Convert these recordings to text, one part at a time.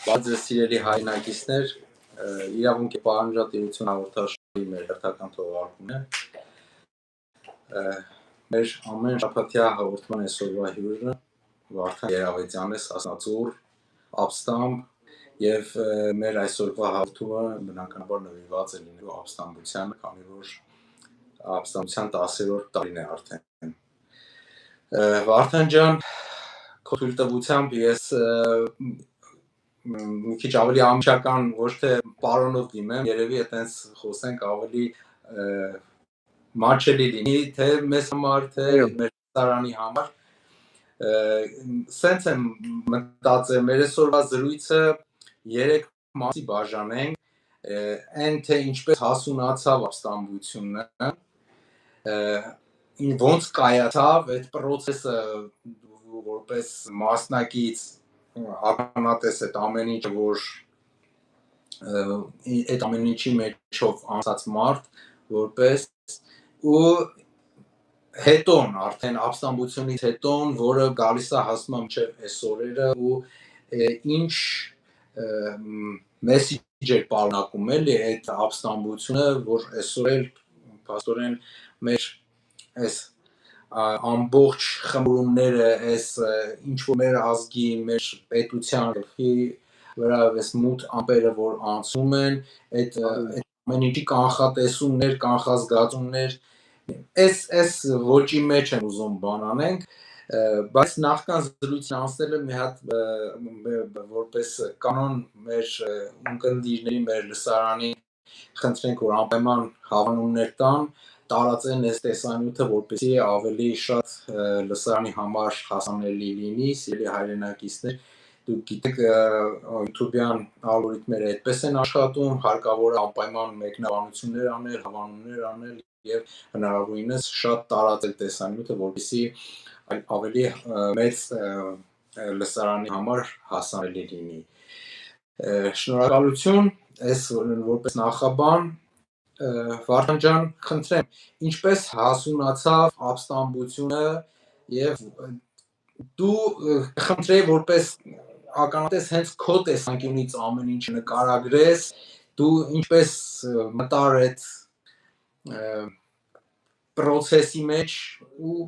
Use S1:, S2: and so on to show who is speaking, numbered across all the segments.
S1: Բարձր սիրելի հայրենակիցներ, իրավունքի պահանջատիրություն հաղորդաշարի մեր հերթական թողարկումն է։ Մեր ամեն շաբաթյա հաղորդման այսօրվա հյուրը Վարդան Երավետյանն է, Սասնածուռ, Ապստամբ եւ մեր այսօրվա հաղորդումը բնականաբար նվիրված է լինելու ապստամբությանը, քանի որ ապստամբության 10-րդ տարին է արդեն։ Վարդան ջան, քո թույլտվությամբ ես մի քիչ ավելի ամիջական ոչ թե պարոնով դիմեմ, երևի այտենց խոսենք ավելի մատչելի լինի, թե մեզ համար, թե մեր տարանի համար։ Սենց եմ մտածել, մեր այսօրվա զրույցը 3 մասի բաժանենք, այն թե ինչպես հասունացավ ապստամբությունը, ոնց կայացավ այդ process-ը որպես մասնակից ականատես այդ ամեն ինչը, որ այդ ամեն ինչի մեջով անցած մարդ, որպես ու հետոն արդեն ապստամբությունից հետոն, որը գալիս է հասնում մինչև այսօրերը ու ինչ message է պարունակում էլի այդ ապստամբությունը, որ այսօր էլ փաստորեն մեր այս ամբողջ խմբումները, այս ինչ որ մեր ազգի, մեր պետության վրա այս մութ ամպերը, որ անցում են, այդ ամեն ինչի կանխատեսումներ, կանխազգացումներ, այս ոճի մեջ եմ ուզում բան անենք, բայց նախքան զրույցն անցնելը մի հատ որպես կանոն մեր ունկնդիրների, մեր լսարանի խնդրենք, որ անպայման հավանումներ տան, տարածեն այս տեսանյութը, որպեսզի ավելի շատ լսարանի համար հասանելի լինի, սիրելի հայրենակիցներ, դուք գիտեք YouTube-յան ալգորիթմերը այդպես են աշխատում, հարկավոր է անպայման մեկնաբանություններ անել, հավանումներ անել եւ հնարավորինս շատ տարածել տեսանյութը, որպեսզի ավելի մեծ լսարանի համար հասանելի լինի։ Շնորհակալություն, այս որպես նախաբան, Վարդան ջան, խնդրեմ, ինչպես հասունացավ ապստամբությունը եւ դու խնդրեի որպես ականատես հենց քո տեսանկյունից ամեն ինչ նկարագրես, դու ինչպես մտար այդ process-ի մեջ ու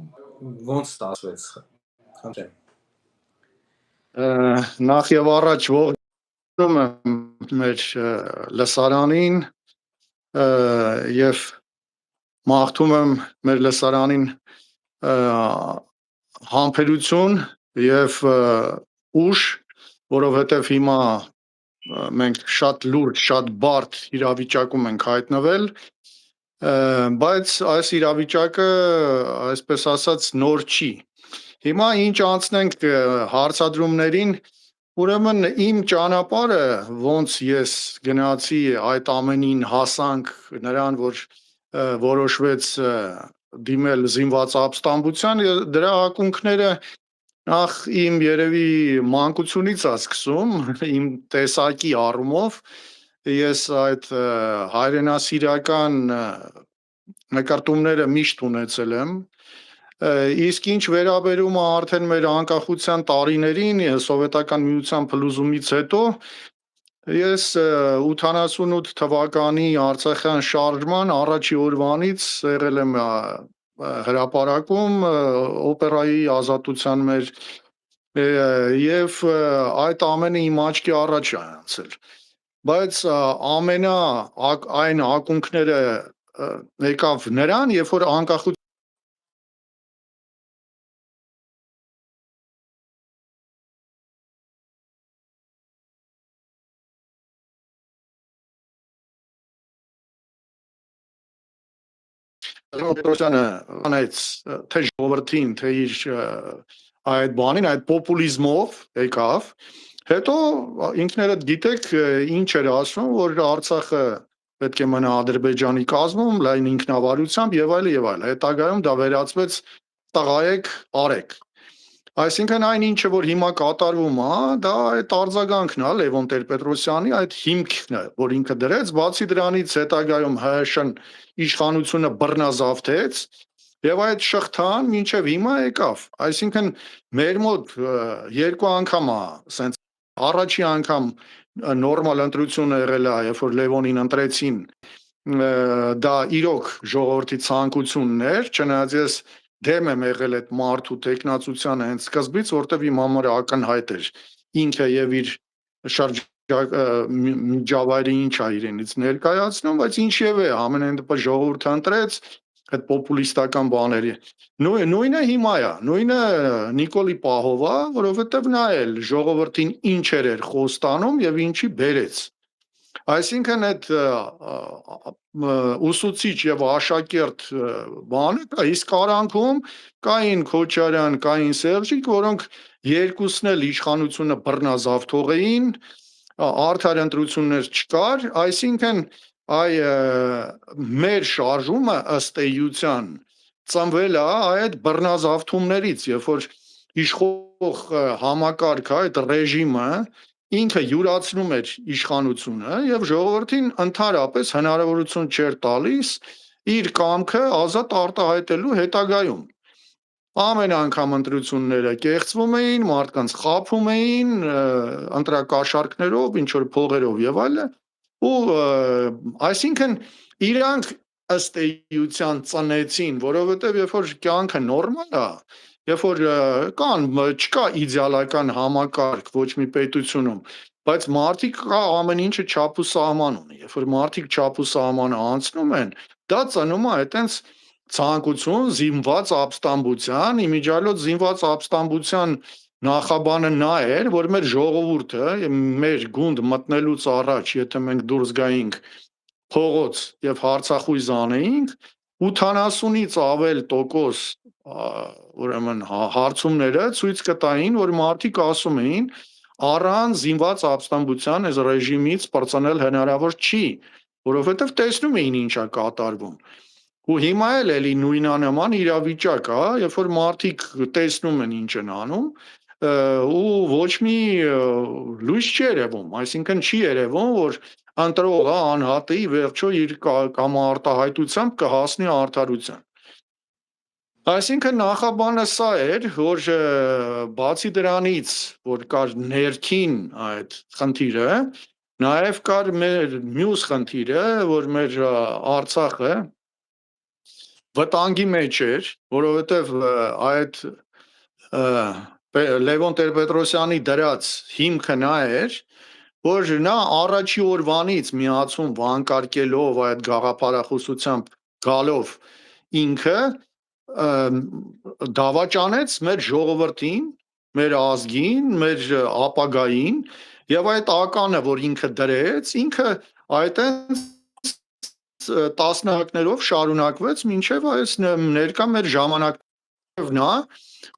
S1: ոնց ստացվեց, խնդրեմ։
S2: Նախ եւ առաջ ողջունում եմ մեր լսարանին եւ մաղթում եմ մեր լսարանին համբերություն եւ ուժ, որովհետեւ հիմա մենք շատ լուրջ, շատ բարդ իրավիճակում ենք հայտնվել, բայց այս իրավիճակը, այսպես ասած, նոր չի։ Հիմա ինչ անցնենք հարցադրումներին, ուրեմն իմ ճանապարհը, ոնց ես գնացի այդ ամենին հասանք նրան, որ որոշվեց դիմել զինված ապստամբության, դրա ակունքները նախ իմ երևի մանկությունից է սկսում, իմ տեսակի առումով, ես այդ հայրենասիրական նկարտումները միշտ ունեցել եմ, իսկ ինչ վերաբերում է արդեն մեր անկախության տարիներին, սովետական միության փլուզումից հետո, ես 88 թվականի Արցախյան շարժման առաջի օրվանից եղել եմ հրապարակում օպերայի ազատության մեր եւ այդ ամենը իմ աչքի առաջ է անցել, բայց այն ակունքները եկավ նրան, երբ որ անկախություն Պետրոսյանը անեց թե ժողովրդին, թե իր այդ բանին, այդ պոպուլիզմով եկավ, հետո ինքներդ գիտեք ինչ էր ասում, որ Արցախը պետք է մնա Ադրբեջանի կազմում, լայն ինքնավարությամբ եւ այլ եւ այլ, հետագայում դա վերածվեց տղայեք, արեք։ Այսինքն այն ինչը որ հիմա կատարվում է, դա այդ արձագանքն է Լևոն Տեր-Պետրոսյանի այդ հիմքն է, որ ինքը դրեց, բացի դրանից հետագայում ՀՀՇ-ն իշխանությունը բռնազավթեց եւ այդ շղթան մինչեւ հիմա եկավ։ Այսինքն մեր մոտ երկու անգամ է սենց առաջի անգամ նորմալ ընտրություն եղել է, երբ որ Լևոնին ընտրեցին, դա իրոք ժողովրդի ցանկությունն էր, չնայած ես դեմ եմ եղել այդ մարդու տեխնացությանը հենց սկզբից, որտեվ իմ համար ակնհայտ էր ինքը եւ իր միջավայրը ինչ է իրենից ներկայացնում, բայց ինչևէ ամենայն դեպս ժողովուրդը ընտրեց այդ պոպուլիստական բաների։ Նույնը հիմա է, նույնը Նիկոլի Պահովա, որովհետև նա էլ ժողովրդին ինչեր էր խոստանում եւ ինչի բերեց։ Այսինքն այդ ուսուցիչ եւ աշակերտ բանը կա, իսկ արանքում կային Քոչարյան, կային Սերժիկ, որոնք երկուսն էլ իշխանությունը բռնազավթող էին, արդար ընտրություններ չկար, այսինքն մեր շարժումը ըստ էության ծնվել է այդ բռնազավթումներից, երբ որ իշխող համակարգը, այդ ռեժիմը ինքը յուրացնում էր իշխանությունը եւ ժողովրդին ընդհանրապես հնարավորություն չէր տալիս իր կամքը ազատ արտահայտելու հետագայում։ Ամեն անգամ ընտրությունները կեղծվում էին, մարդկանց խաբում էին ընտրակաշառքներով, ինչ որ փողերով եւ այլն, ու այսինքն իրանք ըստ էության ծնեցին, որովհետեւ երբ որ կյանքը նորմալ է, երբ որ չկա իդեալական համակարգ ոչ մի պետությունում, բայց մարդիկ ամեն ինչը չափ ու սահման ունի, երբ որ մարդիկ չափ ու սահմանը անցնում են, դա ծնում է այտենց ցանկություն զինված ապստամբության, իմիջիալոց զինված ապստամբության նախաբանը նա էր, որ մեր ժողովուրդը մեր գունդ մտնելուց առաջ, եթե մենք դուրս գայինք փողոց եւ հարցախույզ անեինք, 80-ից ավել տոկոս ուրեմն հարցումները ցույց կտային, որ մարդիկ ասում էին առանց զինված ապստամբության այս ռեժիմից պրծնել հնարավոր չի, որովհետեւ տեսնում էին ինչա կատարվում։ Ու հիմա էլ էլի նույնանման իրավիճակ է, երբ որ մարդիկ տեսնում են ինչ են անում, ու ոչ մի լույս չի երևում, այսինքն չի երևում, որ ընտրողը անհատի վերջո իր կամարտահայտությամբ կհասնի արդարության։ Այսինքն նախաբանը սա էր, որ բացի դրանից, որ կար ներքին այդ խնդիրը, նաև կար մեր մյուս խնդիրը, որ մեր Արցախը վտանգի մեջ էր, որովհետև այդ Լևոն Տեր-Պետրոսյանի դրած հիմքը նա էր, որ նա առաջի օրվանից միացում վանկարկելով այդ գաղափարախոսությամբ գալով ինքը դավաճանեց մեր ժողովրդին, մեր ազգին, մեր ապագային եւ այդ ականը, որ ինքը դրեց, ինքը այդտենց տասնհակներով շարունակվեց մինչև այս ներկա մեր ժամանակով նա,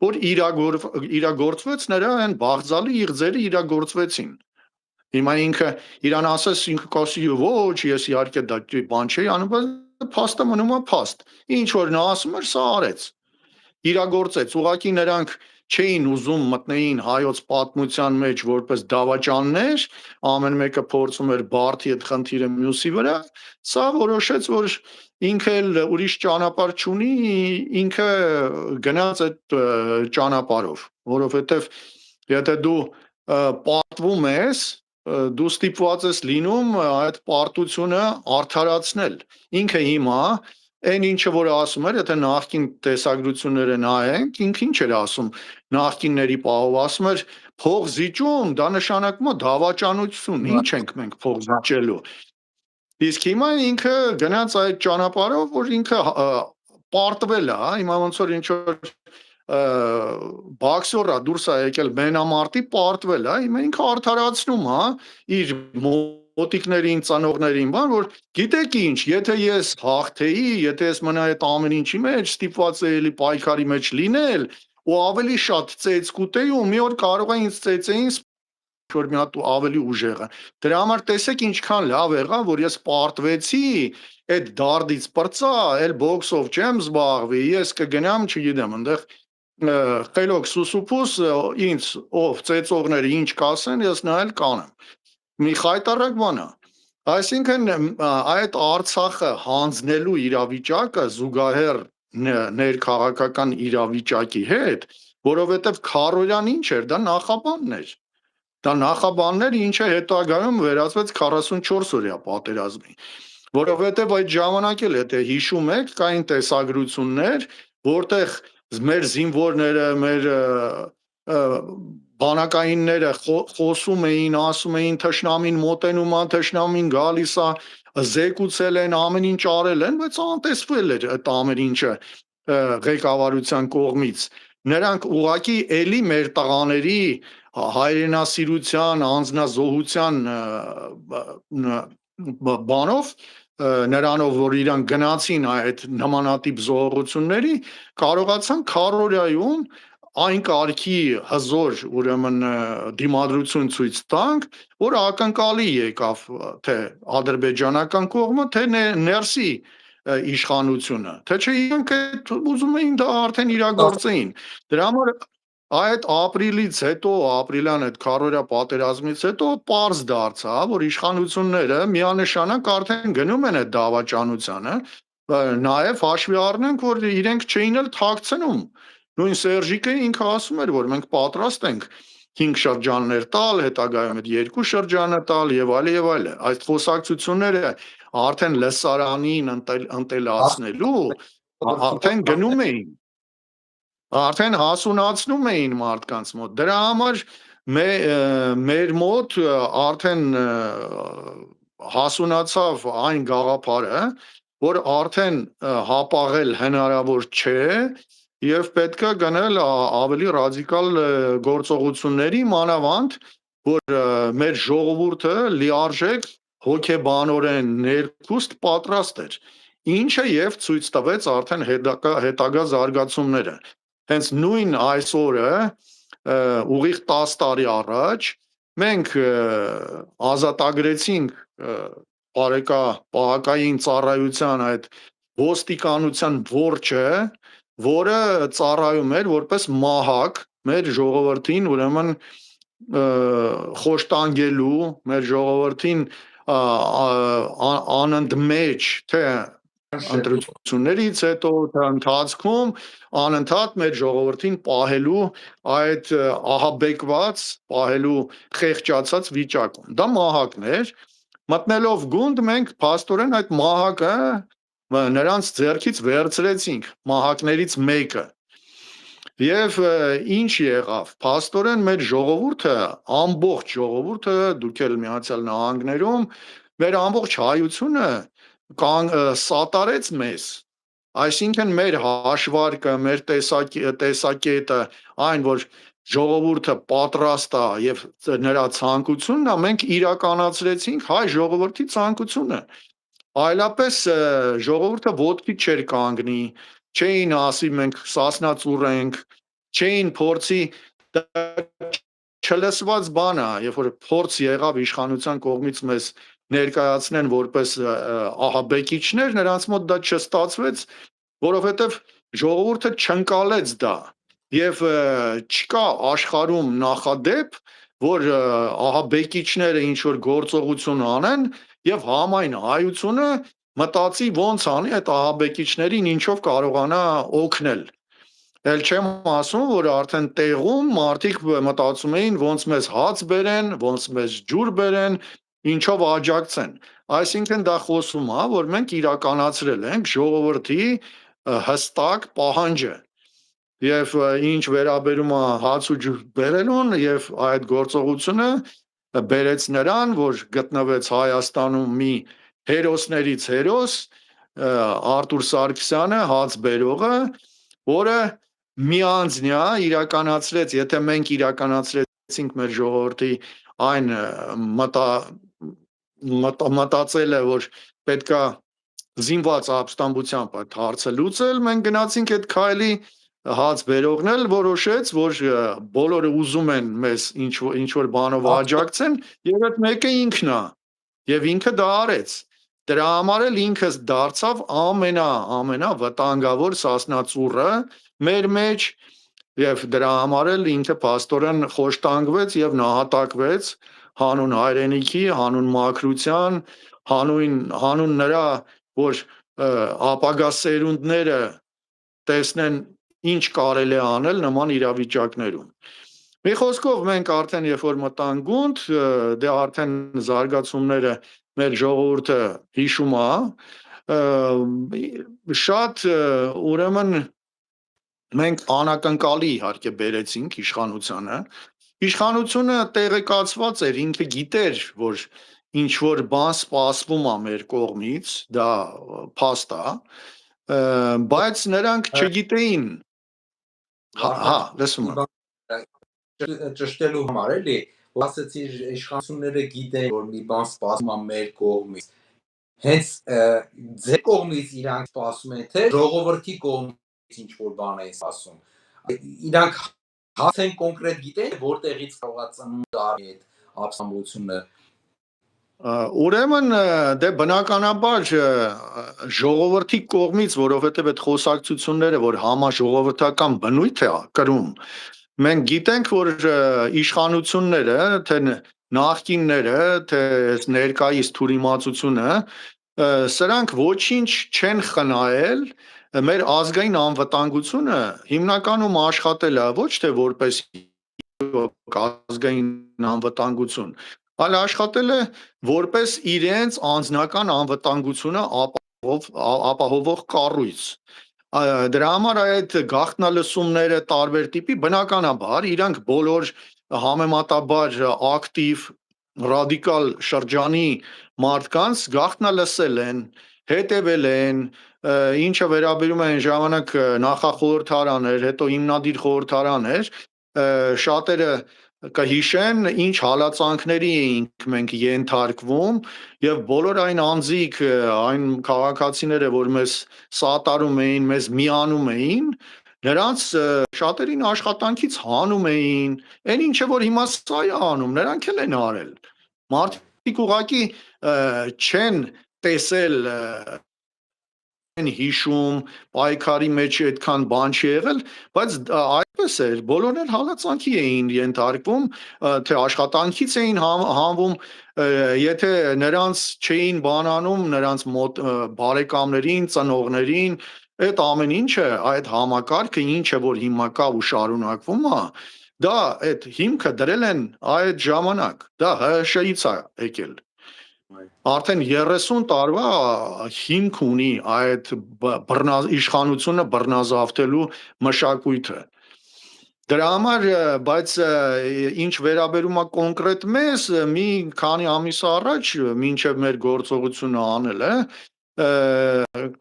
S2: որ իրագործվեց նրա այն բաղձալի իղձերը իրագործվեցին։ Հիմա ինքը իրան ասես ինքը կասի ոչ, ես իհարկե դա բան չի անում, բայց փաստը մնում է փաստ։ Ինչ որ նա ասում էր, սա արեց։ Իրագործեց, ուղղակի նրանք չէին ուզում մտնեին հայոց պատմության մեջ որպես դավաճաններ, ամեն մեկը փորձում էր բարդի այդ խնդիրը մյուսի վրա, սա որոշեց, որ ինքը էլ ուրիշ ճանապարհ չունի, ինքը գնաց այդ ճանապարհով, որովհետև եթե դու պարտվում ես, դու ստիպված ես լինում այդ պարտությունը արդարացնել։ Ինքը հիմա այն ինչը որ ասում էր, եթե նախկին տեսագրությունները նայենք, ինքը ինչ էր ասում, նախկինների Պահով ասում էր փող զիջում, դա նշանակում է դավաճանություն, ինչ ենք մենք փող զիջելու։ Իսկ հիմա ինքը գնաց այդ ճանապարհով, որ ինքը պարտվել է, հիմա ոնց որ ինչ որ բաքսորա դուրս է եկել մենամարտի պարտվել է, հիմա ինքը արդարացնում է իր մոտիկներին, ծանողներին, բան, որ գիտեք ինչ, եթե ես հաղթեի, եթե ես մնա այդ ամեն ինչի մեջ, ստիպված էի պայքարի մեջ լինել, ու ավելի շատ ծեծ կուտեի, ու մի օր կարող է ինձ ծեծեին որ մի հատ ավելի ուժեղը։ Դրա համար տեսեք ինչքան լավ եղավ, որ ես պարտվեցի, այդ դարդից պրծա, այլ բոքսով չեմ զբաղվի, ես կգնամ, չգիտեմ, այնտեղ խելոք սուսուփուս ինձ ով ծեծողները ինչ կասեն, ես նայել կանեմ։ Մի խայտարակ բան է։ Այսինքն այդ Արցախը հանձնելու իրավիճակը զուգահեռ ներքաղաքական իրավիճակի հետ, որովհետև Քարոյան ինչ էր, դա նախաբանն էր։ դա նախաբաններ, ինչը հետագայում վերածվեց 44 օրյա պատերազմի, որովհետև այդ ժամանակ էլ եթե հիշում եք, կային տեսագրություններ, որտեղ մեր զինվորները, մեր բանակայինները խոսում էին, ասում էին թշնամին մոտենում է, թշնամին գալիս է, զեկուցել են, ամեն ինչ արել են, բայց անտեսվել էր այդ ամեն ինչը ղեկավարության կողմից։ Նրանք ուղղակի էլի մեր տղաների հայրենասիրության, անձնազոհության բանով նրանով, որ իրանք գնացին այդ նմանատիպ զոհողությունների, կարողացան քառօրյայում այն կարգի հզոր ուրեմն դիմադրություն ցույց տանք, որ ակնկալի եկավ թե ադրբեջանական կողմը, թե ներսի իշխանությունը, թե չէ իրանք ուզում էին դա արդեն իրագործեին։ Դրա համար այդ ապրիլից հետո, ապրիլյան այդ քառօրյա պատերազմից հետո պարզ դարձավ, որ իշխանությունները միանշանակ արդեն գնում են այդ դավաճանությանը, նաև հաշվի առնենք, որ իրենք չէին էլ թաքցնում։ Նույն Սերժիկը ինքը ասում էր, որ մենք պատրաստ ենք 5 շրջաններ տալ, հետագայում այդ 2 շրջանը տալ եւ այլ եւ այլ։ Այդ խոսակցությունները արդեն լսարանին ընտելացնելու արդեն գնում էին, արդեն հասունացնում էին մարդկանց մոտ։ Դրա համար մեր մոտ արդեն հասունացավ այն գաղափարը, որ արդեն հապաղել հնարավոր չէ եւ պետքա գնել ավելի ռադիկալ գործողությունների, մանավանդ որ մեր ժողովուրդը լիարժեք հոգեբանորեն ներքուստ պատրաստ էր, ինչը եւ ցույց տվեց արդեն հետագա զարգացումները։ Հենց նույն այսօրը ուղիղ 10 տարի առաջ մենք ազատագրեցինք պահակային ծառայության այդ ոստիկանության որջը, որը ծառայում էր որպես մահակ մեր ժողովրդին, ուրեմն խոշտանգելու, մեր ժողովրդին անընդմեջ, թե ընտրություններից հետո ընթացքում անընդհատ մեր ժողովրդին պահելու այդ ահաբեկված, պահելու խեղճացած վիճակում։ Դա մահակն էր, մտնելով գունդ մենք փաստորեն այդ մահակը նրանց ձեռքից վերցրեցինք, մահակներից մեկը։ Եվ ինչ եղավ, փաստորեն մեր ժողովուրդը, ամբողջ ժողովուրդը, դուք էլ Միացյալ Նահանգներում, մեր ամբողջ հայությունը սատարեց մեզ, այսինքն մեր հաշվարկը, մեր տեսակետը, այն որ ժողովուրդը պատրաստ է եւ նրա ցանկությունն է, մենք իրականացրեցինք հայ ժողովրդի ցանկությունը, այլապես ժողովուրդը ոտքի չէր կանգնի, չէին ասի մենք սասնածուռ ենք, չէին փորձի չլսված բան է, երբ որ փորձ եղավ իշխանության կողմից մեզ ներկայացնեն որպես ահաբեկիչներ, նրանց մոտ դա չստացվեց, որովհետև ժողովուրդը չընկալեց դա եւ չկա աշխարհում նախադեպ, որ ահաբեկիչները ինչ որ գործողություն անեն եւ համայն հայությունը մտածի ոնց անի այդ ահաբեկիչներին ինչով կարողանա օգնել։ Էլ չեմ ասում, որ արդեն տեղում մարդիկ մտածում էին ոնց մեզ հաց բերեն, ոնց մեզ ջուր բերեն, ինչով աջակցեն։ Այսինքն դա խոսում է, որ մենք իրականացրել ենք ժողովրդի հստակ պահանջը։ Եվ ինչ վերաբերում է հաց ու ջուր բերելուն եւ այդ գործողությունը բերեց նրան, որ գտնվեց Հայաստանում մի հերոսներից հերոս Արտուր Սարգսյանը, հաց բերողը, որը միանձնյա իրականացրեց, եթե մենք իրականացրեցինք մեր ժողովրդի այն մտածելը, որ պետքա զինված ապստամբությամբ այդ հարցը լուծել, մենք գնացինք այդ քայլի, հաց բերողն էլ որոշեց, որ բոլորը ուզում են մեզ ինչ որ բանով աջակցեն, եւ այդ մեկը ինքն է, եւ ինքը դա արեց։ Դրա համար էլ ինքը դարձավ ամենա վտանգավոր սասնածուռը մեր մեջ, եւ դրա համար էլ ինքը փաստորեն խոշտանգվեց եւ նահատակվեց հանուն հայրենիքի, հանուն մաքրության, հանուն նրա, որ ապագա սերունդները տեսնեն ինչ կարելի է անել նման իրավիճակներում։ Մի խոսքով մենք արդեն երբ որ մտանք գունդ, դե արդեն զարգացումները մեր ժողովուրդը հիշում է, շատ ուրեմն մենք անակնկալի իհարկե բերեցինք իշխանությանը։ Իշխանությունը տեղեկացված էր, ինքը գիտեր, որ ինչ որ բան սպասվում է մեր կողմից, դա փաստ է, բայց նրանք չգիտեին։ Հա, լսում եմ։
S1: Ճշտելու համար էլի, որ ասեցի իշխանությունները գիտեն, որ մի բան սպասում է մեր կողմից։ Հենց ձեր կողմից իրանք սպասում են, թե ժողովրդի կողմից ինչ որ բան են սպասում։ Իրանք հացեն կոնկրետ գիտեն, որտեղից կարող է ծնունդ առնի այդ ապստամբությունը։
S2: Ուրեմն դե բնականաբար ժողովրդի կողմից, որովհետև այդ խոսակցությունները, որ համաժողովրդական բնույթ է կրում, մենք գիտենք, որ իշխանությունները, թե նախկինները, թե ներկայիս թուրիմացությունը, սրանք ոչինչ չեն խնայել մեր ազգային անվտանգությունը հիմնականում աշխատել է ոչ թե որպես ազգային անվտանգություն, այլ աշխատել է որպես իրենց անձնական անվտանգությունը ապահովող կառույց։ Դրա համար այդ գաղտնալսումները տարբեր տիպի բնականաբար իրանք բոլոր համեմատաբար ակտիվ ռադիկալ շրջանի մարդկանց գաղտնալսել են, հետևել են, ինչը վերաբերում է այն ժամանակ նախախորհրդարան էր, հետո հիմնադիր խորհրդարան էր, շատերը կհիշեն ինչ հալածանքների էինք մենք ենթարկվում եւ բոլոր այն անձիկ, այն քաղաքացիները, որ մեզ սատարում էին, մեզ միանում էին, նրանց շատերին աշխատանքից հանում էին, այն ինչը որ հիմա սա է անում, նրանք էլ են արել։ Մարդիկ ուղղակի չեն տեսել հիշում, պայքարի մեջ այդքան բան չի եղել, բայց այդպես էր, բոլորն էլ հալածանքի էին ենթարկվում, թե աշխատանքից էին հանվում, եթե նրանց չէին բանանում, նրանց մոտ բարեկամներին, ծնողներին, այդ ամեն ինչը, այդ համակարգը, ինչը որ հիմա կա ու շարունակվում է, դա այդ հիմքը դրել են այդ ժամանակ, դա ՀՇ-ից է եկել։ Արդեն 30 տարվա հիմք ունի այդ իշխանությունը բռնազավթելու մշակույթը։ Դրա համար, բայց ինչ վերաբերում է կոնկրետ մեզ, մի քանի ամիս առաջ, մինչև մեր գործողությունը անելը,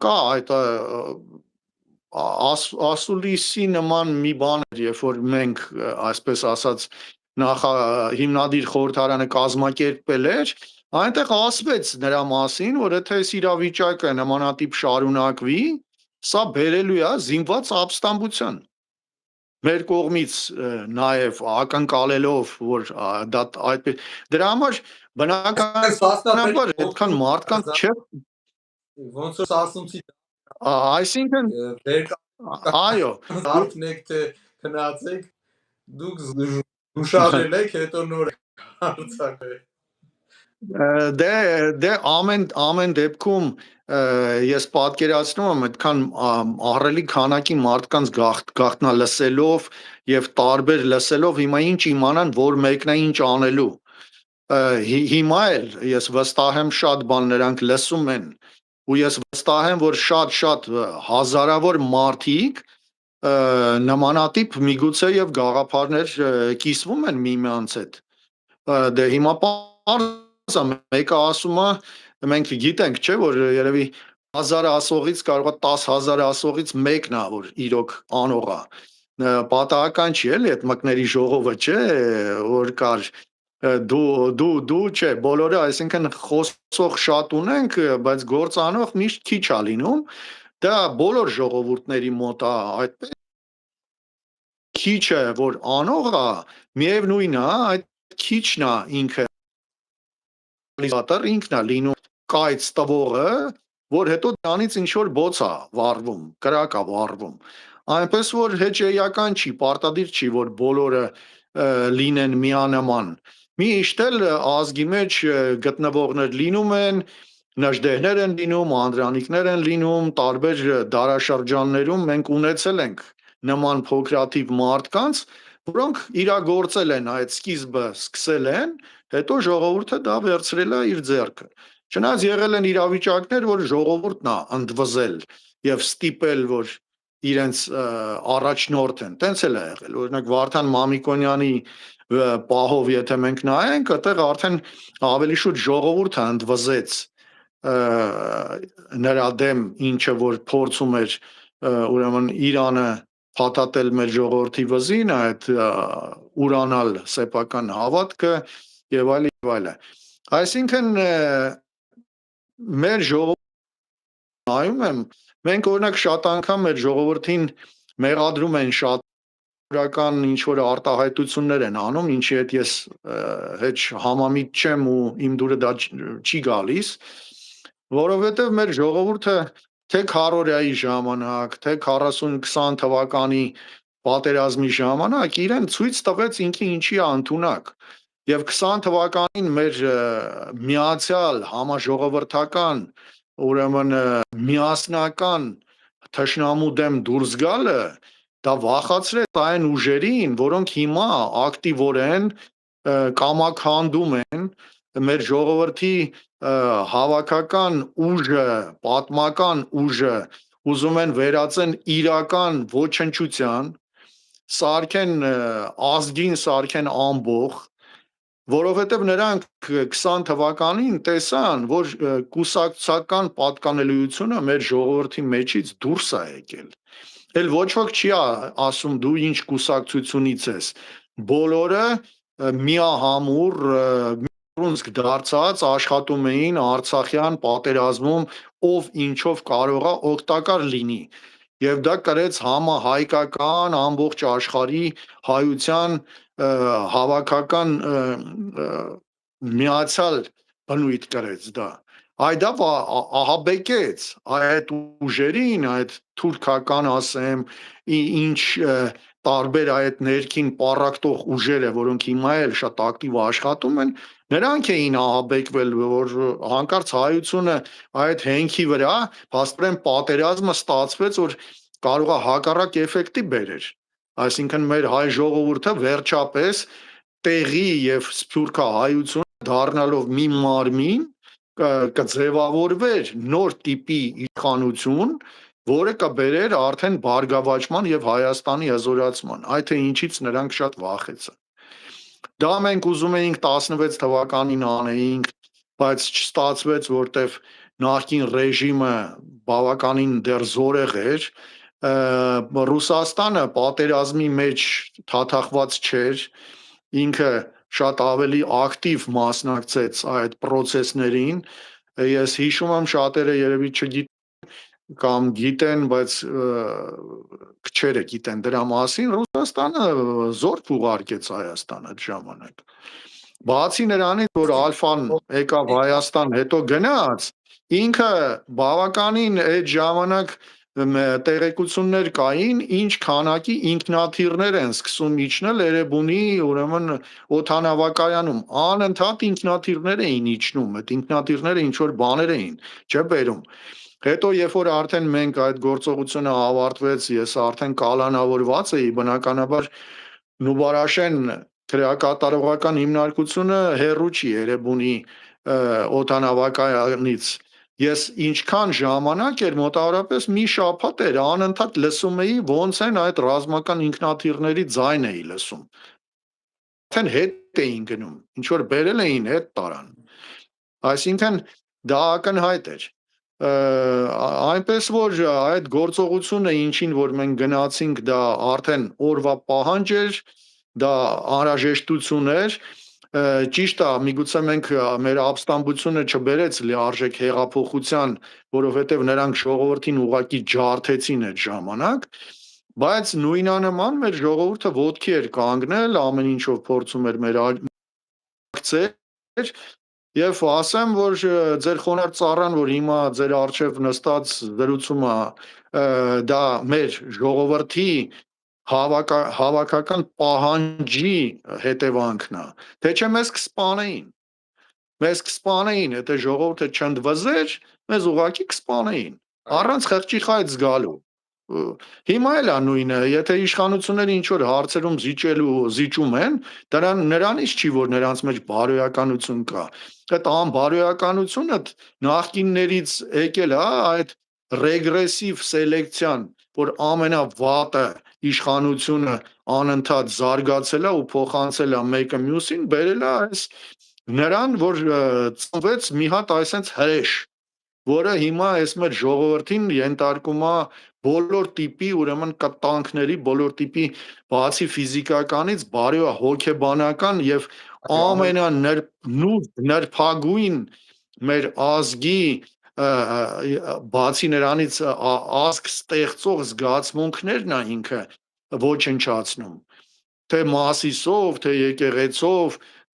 S2: կա այդ ասուլիսի նման մի բան էր, երբ որ մենք, այսպես ասած, հիմնադիր խորհրդարանը կազմակերպել էր, այնտեղ ասվեց նրա մասին, որ եթե այս իրավիճակը նմանատիպ շարունակվի, սա բերելու է զինված ապստամբության։ Մեր կողմից նաև ակնկալելով, որ դա այդպես դրա համար բնականաբար այդքան մարդկանց չէ
S1: ոնց որ ասումցի
S2: այսինքն այո
S1: արդնեք թե քնացեք դուք զուշարել եք հետո նոր հարցակել
S2: դե ամեն դեպքում ես պատկերացնում եմ այդքան ահռելի քանակի մարդկանց գաղտնալսելով եւ տարբեր լսելով հիմա ինչ իմանան որ մեկն է ինչ անելու հիմա էլ ես վստահ եմ շատ բան նրանք լսում են ու ես վստահ եմ որ շատ հազարավոր մարդիկ նմանատիպ միգուցե եւ գաղափարներ կիսվում են միմյանց հետ դե հիմա մեկը ասում է մենք գիտենք չէ որ երևի 1000 ասողից կարող է 10000 ասողից մեկն է որ իրոք անող է պատահական չի էլի այդ մկների ժողովը չէ որ կար դու չէ բոլորը այսինքն խոսող շատ ունենք բայց գործանող միշտ քիչ է լինում դա բոլոր ժողովուրդների մոտ է այդպես քիչը որ անող է միևնույնն է այդ քիչն է ինքը ինքն է լինում կայծ տվողը, որ հետո դրանից ինչ-որ բոց է վառվում, կրակ է վառվում։ Այնպես որ հեճեյական չի, պարտադիր չի, որ բոլորը լինեն միանման։ Միշտ էլ ազգի մեջ գտնվողներ լինում են, նժդեհներ են լինում, անդրանիկներ են լինում, տարբեր դարաշրջաններում մենք ունեցել ենք նման փոքրաթիվ մարդկանց, որոնք իրագործել են այդ սկիզբը, սկսել են, հետո ժողովուրդը դա վերցրել է իր ձեռքը։ Չնայած եղել են իրավիճակներ, որ ժողովուրդն է ընդվզել եւ ստիպել, որ իրենց առաջնորդ են, տենց էլ է եղել։ Օրինակ Վարդան Մամիկոնյանի պահով, եթե մենք նայենք, այդտեղ արդեն ավելի շուտ ժողովուրդը ընդվզեց նրա դեմ, ինչը որ փորձում էր ուրեմն Իրանը փաթաթել մեր ժողովրդի վզին, այդ ուրանալ սեփական հավատքը եւ այլ եւ այլ։ Այսինքն մեր ժողովուրդը նայում եմ, մենք օրինակ շատ անգամ մեր ժողովրդին մեղադրում են շատ իրական ինչ որ արտահայտություններ են անում, ինչի հետ ես հետ համամիտ չեմ ու իմ դուրը դա չի գալիս, որովհետև մեր ժողովուրդը թե քարորիայի ժամանակ, թե 40-20 թվականի պատերազմի ժամանակ իրեն ցույց տվեց ինքը ինչի է ընդունակ։ Եվ 20 թվականին մեր միացյալ համաժողովրդական, ուրեմն միասնական թշնամու դեմ դուրս գալը դա վախացրեց այն ուժերին, որոնք հիմա ակտիվորեն կամաքանդում են մեր ժողովրդի հավաքական ուժը, պատմական ուժը ուզում են վերածեն իրական ոչնչության, սարքեն ազգին, սարքեն ամբողջ, որովհետև նրանք 20 թվականին տեսան, որ կուսակցական պատկանելիությունը մեր ժողովրդի մեջից դուրս է եկել։ Էլ ոչ ոք չի ասում դու ինչ կուսակցությունից ես։ Բոլորը միահամուռ միրունցք դարձած աշխատում էին Արցախյան պատերազմում, ով ինչով կարողա օգտակար լինի։ Եվ դա կրեց համահայկական ամբողջ աշխարհի հայության հավաքական միացյալ բնույթ կրեց դա։ Այդա ահաբեկեց այդ ուժերին, այդ թուրքական ասեմ, ինչ տարբեր այդ ներքին պառակտող ուժերը, որոնք հիմա էլ շատ ակտիվ աշխատում են, նրանք էին ահաբեկվել, որ հանկարծ հայությունը այդ հենքի վրա, փաստորեն պատերազմը ստացվեց, որ կարող է հակառակ էֆեկտի բերեր։ Այսինքն մեր հայ ժողովուրդը վերջապես տեղի եւ սփյուռքա հայությունը դառնալով մի մարմին կձևավորվեր նոր տիպի իշխանություն, որը կբերեր արդեն բարգավաճման եւ Հայաստանի հզորացման, այդ թե ինչից նրանք շատ վախեցան։ Դա մենք ուզում էինք 16 թվականին անեինք, բայց չստացվեց, որտեվ նախկին ռեժիմը բավականին դեռ զորեղ էր, Ռուսաստանը պատերազմի մեջ թաթախված չէր, ինքը շատ ավելի ակտիվ մասնակցեց այդ process-ներին, ես հիշում եմ շատերը երևի չգիտեն կամ գիտեն, բայց քչերը գիտեն դրա մասին, Ռուսաստանը զորք ուղարկեց Հայաստան այդ ժամանակ։ Բացի նրանից, որ Ալֆան եկավ Հայաստան, հետո գնաց, ինքը բավականին այդ ժամանակ տեղեկություններ կային, ինչ քանակի ինքնաթիռներ են սկսում իջնել Էրեբունի, ուրեմն օդանավակայանում, անընդհատ ինքնաթիռներ էին իջնում, այդ ինքնաթիռները ինչ որ բաներ էին, չէ՞ բերում։ Հետո երբ որ արդեն մենք այդ գործողությունը ավարտվեց, ես արդեն կալանավորված էի, բնականաբար Նուբարաշեն քրեակատարողական հիմնարկությունը հերրու չի Էրեբունի օդանավակայանից։ Ես ինչքան ժամանակ էր, մոտավորապես մի շաբաթ էր, անընդհատ լսում էի, ոնց են այդ ռազմական ինքնաթիռների ձայն էի լսում։ Արդեն հետ էին գնում, ինչ որ բերել էին, հետ տարան։ Այսինքն դա ակնհայտ էր։ Այնպես որ այդ գործողությունը ինչին որ մենք գնացինք, դա արդեն օրվա պահանջ էր, դա անհրաժեշտություն էր, ճիշտ է, միգուցե մենք մեր ապստամբությունը չբերեց լիարժեք հեղափոխության, որովհետև նրանք ժողովրդին ուղակի ջարդեցին այդ ժամանակ, բայց նույնանման մեր ժողովուրդը ոտքի էր կանգնել, ամեն ինչով փորձում էր մեր ակցեր, եւ ասեմ, որ ձեր խոնարհ ծառան, որ հիմա ձեր արչեւ նստած զրուցումը դա մեր ժողովրդի հավաքական պահանջի հետևանքն է, թե չէ մեզ կսպանեին, եթե ժողովուրդը չընդվզեր, մեզ ուղղակի կսպանեին, առանց խղճի խայծ զգալու։ Հիմա էլ է նույնը, եթե իշխանությունները ինչ որ հարցերում զիջում են, նրանից չի որ նրանց մեջ բարոյականություն կա։ Այդ անբարոյականությունը նախկիններից եկել է այդ ռեգրեսիվ սելեկցիան, որ ամենավատը իշխանությունը անընդհատ զարգացել է ու փոխանցել է մեկը մյուսին, բերել է այս նրան, որ ծնվեց մի հատ այսենց հրեշ, որը հիմա այս մեր ժողովրդին ենթարկում է բոլոր տիպի, ուրեմն կտանքների, բոլոր տիպի բացի ֆիզիկականից, բարոյ հոգեբանական եւ ամենանրբագույն մեր ազգի բացի նրանից ազգ ստեղծող զգացմունքներն է ինքը ոչնչացնում, թե Մասիսով, թե եկեղեցով,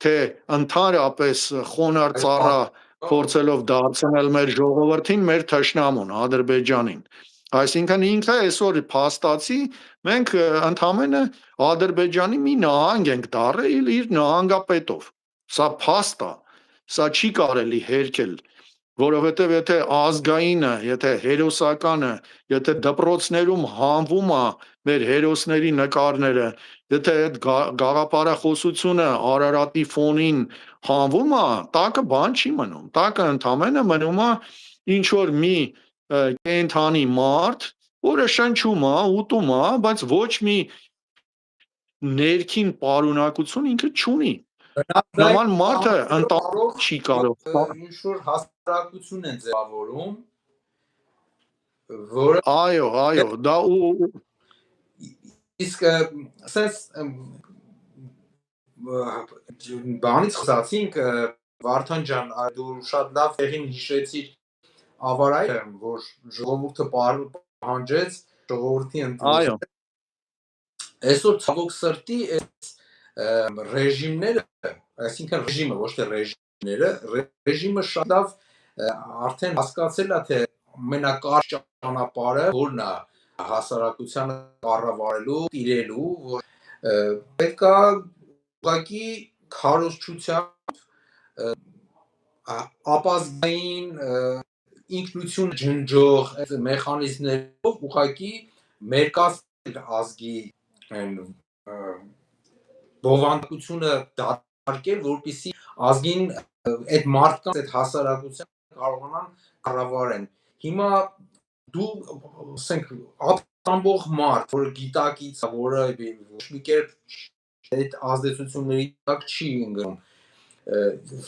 S2: թե ընդհանրապես խոնարհ ծառա փորձելով դարձնել մեր ժողովրդին մեր թշնամուն Ադրբեջանին։ Այսինքն ինքը այսօր փաստացի մենք ընդամենը Ադրբեջանի մի նահանգ ենք դառել իր նահանգապետով։ Սա փաստ է, սա չի կարելի հերքել, որովհետև եթե ազգայինը, եթե հերոսականը, եթե դպրոցներում հանվում է մեր հերոսների նկարները, եթե այդ գաղափարախոսությունը Արարատի ֆոնին հանվում է, տակը բան չի մնում, տակը ընդամենը մնում է ինչ որ մի կենդանի մարդ, որը շնչում է, ուտում է, բայց ոչ մի ներքին պարունակություն ինքը չունի։ Նման մարդը ընտանիք չի կարող։
S1: Ինչ որ հասարակություն են ձևավորում, որը
S2: Այո, դա
S1: իսկ sense բանից խոսացինք Վարդան ջան, դու շատ լավ տեղին հիշեցիր ավարայը, որ ժողովուրդը պահանջեց ժողովրդի
S2: այո,
S1: այսօր ցավոք սրտի այս ռեժիմները, այսինքն ռեժիմը, ոչ թե ռեժիմները, ռեժիմը շատ լավ արդեն հասկացել է, թե ամենակարճ ճանապարհը որն է հասարակությանը կառավարելու, տիրելու, որ պետք է ուղղակի քարոզչությամբ ապազգային ինքնություն ջնջող մեխանիզմներով ուղղակի մերկացնել ազգի բովանդակությունը դատարկել, որպեսզի ազգին այդ մարդկանց, այդ հասարակության կարողանան կառավարեն։ Հիմա դու ասենք ապստամբող մարդ, որը գիտակից, որը ոչ մի կերպ այդ ազդեցությունների տակ չի ընկնում,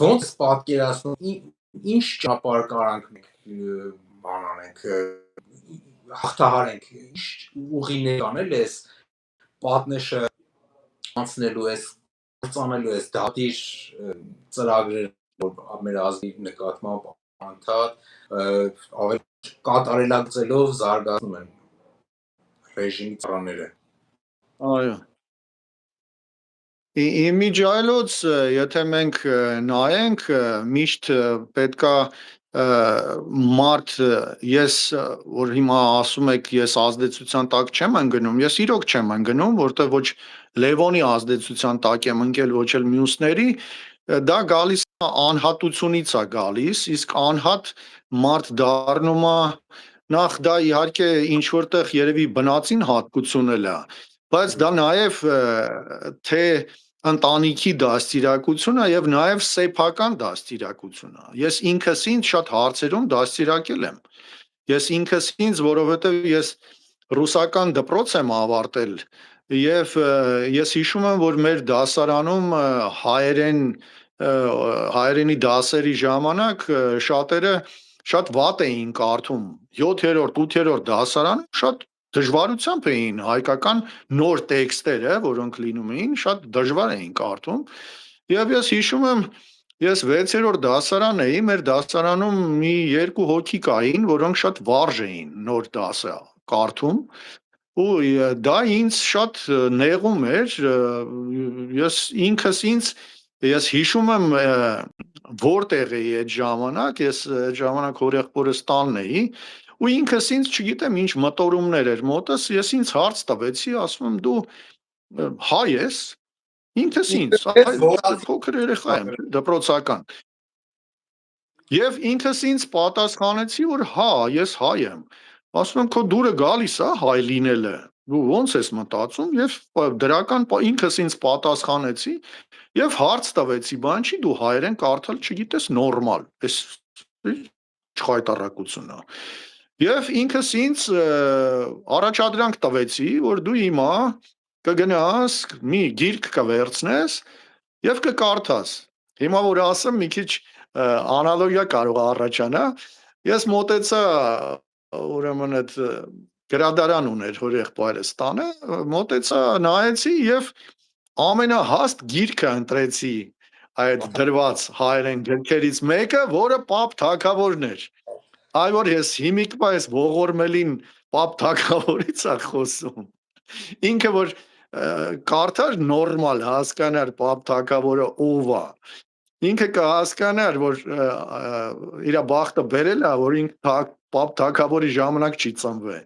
S1: ոնց պատկերացնում, ինչ ճանապարհ կարանք մենք բան անենք, հաղթահարենք, ինչ ուղիներ անել այս պատնեշը անցնելու, այս կործանելու, այս դատիր ծրագրեր, որ մեր ազգի նկատմամբ անդադ ավելի կատարելագծելով զարգացնում են ռեժիմի ծառաները։
S2: այո։ Իմիջայլոց, եթե մենք նայենք, միշտ պետքա մարդ, ես որ հիմա ասում եք, ես ազդեցության տակ չեմ ընկնում, ես իրոք չեմ ընկնում, որտեղ ոչ Լևոնի ազդեցության տակ եմ ընկել, ոչ էլ մյուսների, դա գալիս է անհատությունից է գալիս, իսկ անհատ մարդ դառնում է, նախ դա իհարկե ինչ որտեղ երևի բնածին հատկություն էլ է, բայց դա նաև թե ընտանիքի դաստիարակությունը եւ նաեւ սեփական դաստիարակությունը։ Ես ինքս ինձ շատ հարցերում դաստիարակել եմ։ Ես ինքս ինձ, որովհետեւ ես ռուսական դպրոց եմ ավարտել եւ ես հիշում եմ, որ մեր դասարանում հայերենի դասերի ժամանակ շատերը շատ վատ էին կարդում 7-րդ, 8-րդ դասարանում շատ դժվարությամբ էին հայկական նոր տեքստերը, որոնք լինում էին, շատ դժվար էին կարդում։ Եվ ես հիշում եմ, ես 6-րդ դասարան էի, մեր դասարանում մի 2 հոգի կային, որոնք շատ վարժ էին նոր դասը կարդում, ու դա ինձ շատ նեղում էր, ես ինքս ինձ ես հիշում եմ որտեղ էի այդ ժամանակ, ես այդ ժամանակ հորեղբորս տանն էի, ու ինքս ինձ չգիտեմ ինչ մտորումներ էր մոտս, ես ինձ հարց տվեցի, ասում եմ դու հայ ես, ինքս ինձ, փոքր երեխա եմ, դպրոցական։ Եվ ինքս ինձ պատասխանեցի, որ հա, ես հայ եմ, ասում եմ քո դուրը գալիս է հայ լինելը։ Դու ո՞նց ես մտածում եւ դրական ինքս ինձ պատասխանեցի եւ հարց տվեցի, բան չի դու հայերեն կարդալ չգիտես նորմալ։ Էս չխայտարակություն է։ Եվ ինքս ինձ առաջադրանք տվեցի, որ դու հիմա կգնաս, մի գիրք կվերցնես եւ կկարդաս։ Հիմա որ ասեմ մի քիչ անալոգիա կարող է առաջանա, ես մոտեցա ուրեմն այդ գրադարան ուներ հոր եղբայրս տանը, մոտեցա նայեցի եւ ամենահաստ գիրքը ընտրեցի այդ դրված հայերեն գրքերից մեկը, որը Պապ Թագավորն էր։ Այ որ ես հիմիկվա ես ողորմելին Պապ Թագավորից է խոսում։ Ինքը որ կարդար նորմալ հասկանար Պապ Թագավորը ով է։ Ինքը կհասկանար, որ իր բախտը բերել է, որ ինքը Պապ Թագավորի ժամանակ չի ծնվել։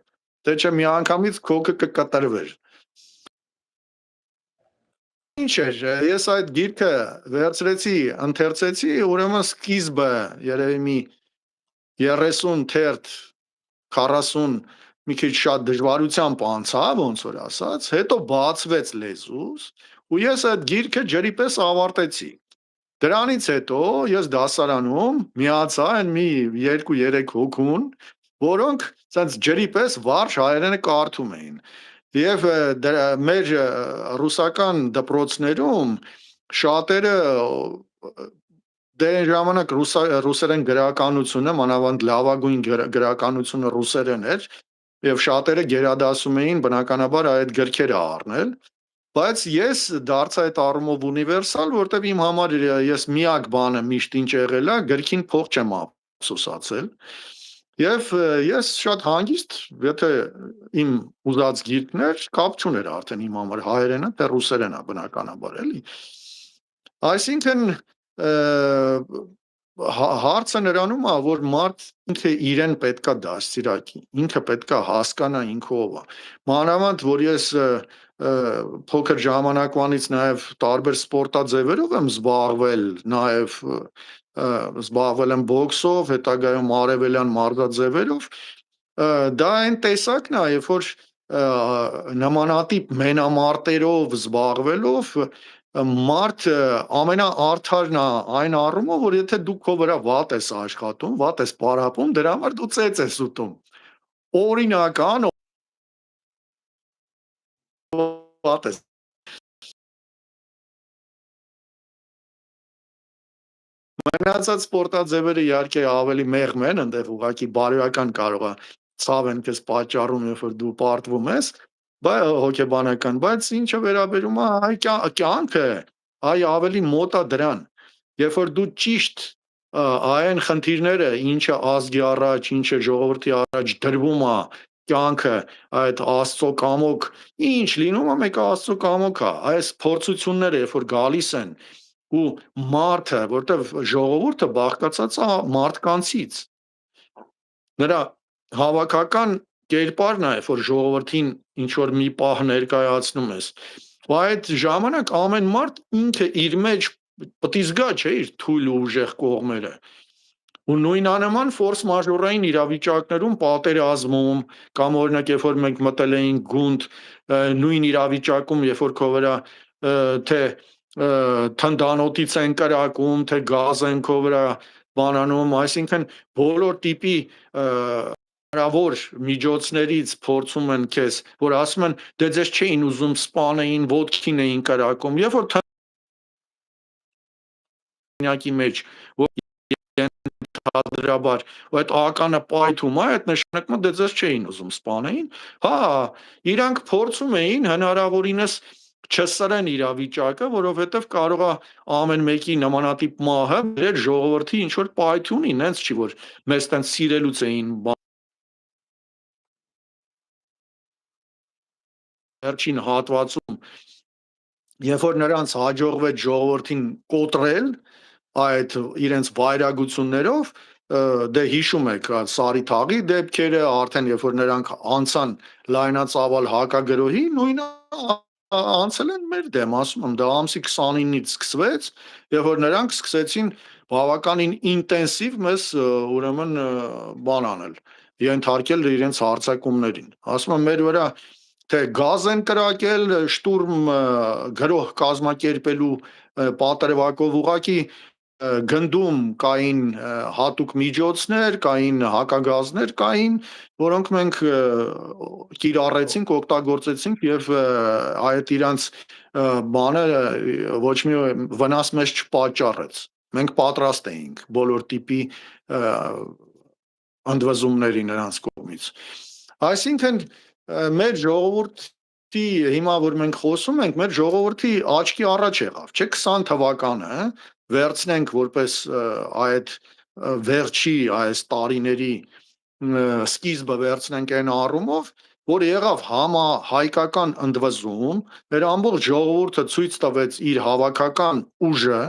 S2: Դե չէ մի անգամից քոքը կկտրվեր։ Ինչ էր, ես այդ գիրքը վերցրեցի, ընթերցեցի, ուրեմն սկիզբը երևի մի 30 թերթ 40 մի քիչ շատ դժվարությամբ անցավ, ոնց որ ասած, հետո բացվեց լեզուս ու ես այդ գիրքը ջրի պես ավարտեցի։ Դրանից հետո ես դասարանում միացա այն մի 2-3 հոգուն, որոնք ցած ջրի պես վարժ հայերենը կարդում էին։ Եվ մեր ռուսական դպրոցներում շատերը դե ժամանակ ռուսերեն գրականությունը, մանավանդ լավագույն գրականությունը ռուսերեն էր, եւ շատերը գերադասում էին բնականաբար այդ գրքերը առնել, բայց ես դարձա այդ առումով ունիվերսալ, որտեվ իմ համար ես միակ բանը միշտ ինչ եղել է, գրքին փող չեմ ափսոսացել։ Եվ ես շատ հանգիստ, եթե իմ ուզած գիրքն էր, կապ չուներ արդեն իմ համար հայերենը, թե ռուսերենը բնականաբար էլի։ Այսինքն հարցը նրանում է, որ մարդ ինքը իրեն պետքա դաստիարակի, ինքը պետքա հասկանա ինքը ով է։ Մանավանդ որ ես փոքր ժամանակվանից նաև տարբեր սպորտաձևերով եմ զբաղվել, նաև զբաղվել եմ բոքսով, հետագայում արևելյան մարզաձևերով, դա այն տեսակն է, երբ որ նմանատիպ մենամարտերով զբաղվելով մարդ ամենաարդարն է այն առումով, որ եթե դու քո վրա վատ ես աշխատում, վատ ես պարապում, դրա համար դու ծեծ ես ուտում։ Օրինական վատ ես մնացած սպորտաձևերը իհարկե ավելի մեղմ են, այնտեղ ուղղակի բարոյական կարող է ցավ են քեզ պատճառում, երբ որ դու պարտվում ես, հոգեբանական, բայց ինչը վերաբերում է այ կյանքը, այ ավելի մոտ է դրան, երբ որ դու ճիշտ այն խնդիրները, ինչը ազգի առաջ, ինչը ժողովրդի առաջ դրվում է կյանքը, այդ Աստծո կամոք, ինչ լինում է, մեկը Աստծո կամոք է, այս փորձությունները, երբ որ գալիս են ու մարդը, որտեվ ժողովուրդը բաղկացած է մարդկանցից, նրա հավաքական կերպարն է, որ ժողովրդին ինչ որ մի պահ ներկայացնում ես, այդ ժամանակ ամեն մարդ ինքը իր մեջ պետք է զգա, չէ, իր թույլ ու ուժեղ կողմերը, ու նույնանման ֆորս մաժորային իրավիճակներում պատերազմում, կամ օրինակ երբ որ մենք մտել էինք գունդ, նույն իրավիճակում, երբ որ քո վրա թե թնդանոթից են կրակում, թե գազ են քո վրա բանանում, այսինքն բոլոր տիպի հնարավոր միջոցներից փորձում են քեզ, որ ասում են դե ձեզ չէին ուզում սպանեին, ոտքին էին կրակում, երբ որ թնդանոթի մեջ հադրաբար այդ ականը պայթում է, այդ նշանակում է դե ձեզ չէին ուզում սպանեին, հա, իրանք փորձում էին հնարավորինս չսրեն իրավիճակը, որովհետև կարող է ամեն մեկի նմանատիպ մահը բերել ժողովրդի ինչ որ պայթյունի, նենց չի որ մեզ տենց սիրելուց էին վերջին հատվածում, երբ որ նրանց հաջողվեց ժողովրդին կոտրել այդ իրենց վայրագություններով, դե հիշում եք Սարի թաղի դեպքերը, արդեն երբ որ նրանք անցան լայնածավալ հակագրոհի, նույնը անցել են մեր դեմ, ասում եմ, դա ամսի 29-ից սկսվեց, երբ որ նրանք սկսեցին բավականին ինտենսիվ մեզ ուրեմն բան անել, ենթարկել իրենց հարձակումներին։ Ասում եմ մեր վրա թե գազ են կրակել, շտուրմ գրոհ կազմակերպելու պատրվակով ուղակի գնդում կային հատուկ միջոցներ, կային հակագազներ կային, որոնք մենք կիրառեցինք, օգտագործեցինք եւ այդ իրանց բանը ոչ մի վնաս մեզ չպատճառեց։ Մենք պատրաստ էինք բոլոր տիպի ընդվզումների նրանց կողմից։ Այսինքն մեր ժողովրդի հիմա որ մենք խոսում ենք, մեր ժողովրդի աչքի առաջ եղավ, չէ 20 թվականը վերցնենք որպես այդ վերջի այս տարիների սկիզբը վերցնենք այն առումով, որ եղավ համահայկական ընդվզում, մեր ամբողջ ժողովուրդը ցույց տվեց իր հավաքական ուժը,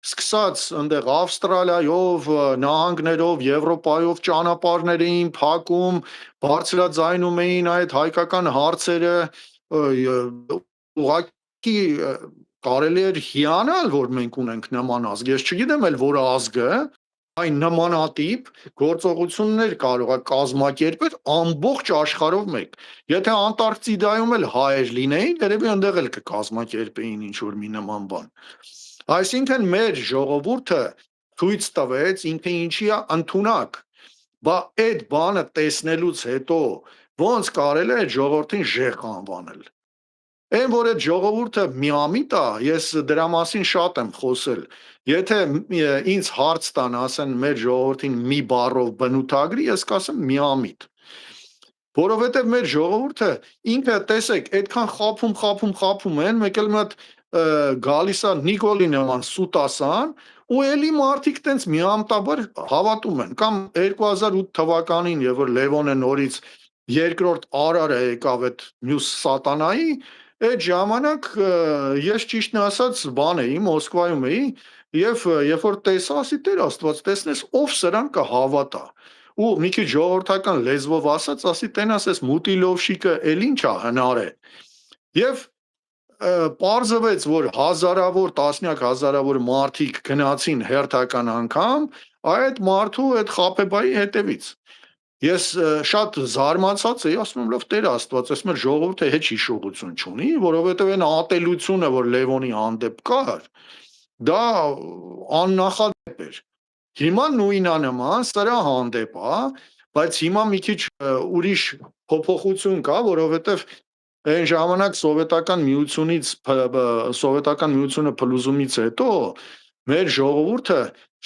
S2: սկսած այնտեղ Ավստրալիայով, նահանգներով, Եվրոպայով ճանապարհներ էին փակում, բարձրաձայնում էին այդ հայկական հարցերը, ուղղակի կարելի էր հիանալ, որ մենք ունենք նման ազգ։ Ես չգիտեմ էլ որ ազգը այն նմանատիպ գործողություններ կարող է կազմակերպել ամբողջ աշխարհով մեկ։ Եթե Անտարկտիդայում էլ հայեր լինեին, երևի այնտեղ էլ կկազմակերպեին ինչ որ մի նման բան։ Այսինքն մեր ժողովուրդը ցույց տվեց ինքը ինչի է ընդունակ։ Բա այդ բանը տեսնելուց հետո ոնց կարելի է ժողովրդին ժեհ անվանել։ Այն որ այդ ժողովուրդը միամիտ է, ես դրա մասին շատ եմ խոսել։ Եթե ինձ հարց տան, ասեն մեր ժողովրդին մի բառով բնութագրի, ես կասեմ միամիտ։ Որովհետև մեր ժողովուրդը ինքը տեսեք, այդքան խափում են, մեկ էլ մի հատ գալիս է Նիկոլի նման սուտասան, ու էլի մարդիկ տենց միամտաբար հավատում են։ Կամ 2008 թվականին, երբ որ Լևոնը նորից երկրորդ արարը եկավ այդ մյուս սատանայի, այդ ժամանակ ես ճիշտն ասած բան էի, Մոսկվայում էի, եւ երբ որ տեսա, ասի Տեր Աստված, տեսնես ով սրան կհավատա։ Ու մի քիչ ժողովրդական լեզվով ասած, ասի տենաս էս մուտիլովշիկը էլ ինչ է հնար է։ Եվ պարզվեց, որ հազարավոր, տասնյակ հազարավոր մարդիկ գնացին հերթական անգամ այդ մարդու այդ խաբեբայի հետևից։ Ես շատ զարմացած էի, ասում եմ լավ Տեր Աստված, ես մեր ժողովուրդը հետ հիշողություն չունի, որովհետև այն ատելությունը, որ Լևոնի հանդեպ կար, դա աննախադեպ էր։ Հիմա նույնանման սրա հանդեպ է, բայց հիմա մի քիչ ուրիշ փոփոխություն կա, որովհետև այն ժամանակ սովետական միությունը փլուզումից հետո մեր ժողովուրդը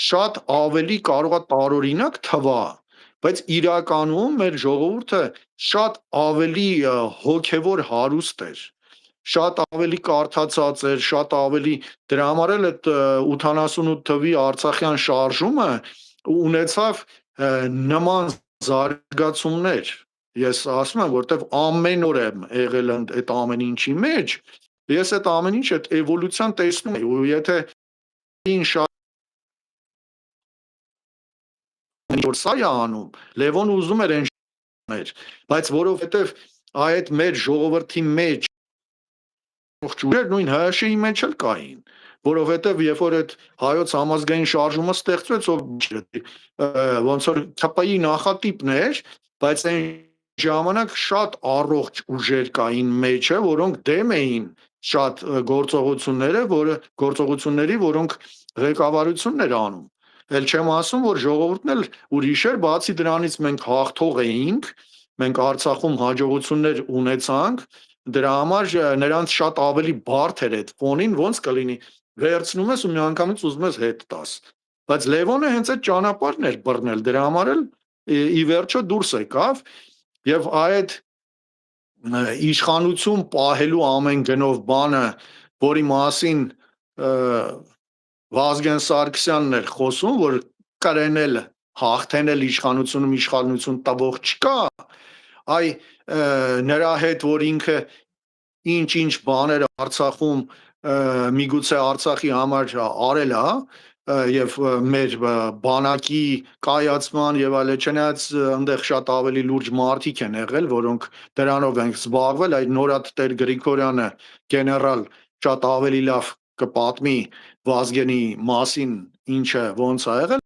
S2: շատ ավելի կարող է տարօրինակ թվա, բայց իրականում մեր ժողովուրդը շատ ավելի հոգևոր հարուստ էր, շատ ավելի կարդացած էր, շատ ավելի դրա համար էլ այդ 88 թվի Արցախյան շարժումը ունեցավ նման զարգացումներ։ Ես ասում եմ, որտեվ ամեն օր եմ եղել այդ ամեն ինչի մեջ, ես այդ ամեն ինչ այդ էվոլյուցիան տեսնում եմ, ու եթե ինչ որ սա է անում, Լևոնը ուզում էր այն, բայց որովհետև այդ մեր ժողովրդի մեջ նույն ՀՀՇ-ի մեջ էլ կային, որովհետև երբ որ այդ հայոց համազգային շարժումը ստեղծվեց, ոնց որ ԹՊ-ի նախատիպն էր, բայց այն ժամանակ շատ առողջ ուժեր կային մեջը, որոնք դեմ էին շատ գործողությունների, որոնք ղեկավարությունն էր անում։ Էլ չեմ ասում, որ ժողովուրդն էլ ուրիշ էր, բացի դրանից մենք հաղթող էինք, մենք Արցախում հաջողություններ ունեցանք, դրա համար նրանց շատ ավելի բարդ էր այդ ֆոնին, ոնց կլինի վերցնում ես ու միանգամից ուզում ես հետ տաս։ Բայց Լևոնը հենց այդ ճանապարհն էր բռնել, դրա համար էլ ի վերջո դուրս եկավ եւ այդ իշխանություն պահելու ամեն գնով բանը, որի մասին Վազգեն Սարգսյանն էր խոսում, որ կրենել, հաղթենել իշխանություն տվող չկա, այ նրա հետ, որ ինքը ինչ բաներ Արցախում միգուցե Արցախի համար արել է եւ մեր բանակի կայացման եւ այլ չնայած այնտեղ շատ ավելի լուրջ մարդիկ են եղել, որոնք դրանով են զբաղվել, այդ Նորադ Տեր Գրիգորյանը գեներալ շատ ավելի լավ կպատմի Վազգենի մասին, ինչը ոնց ա եղել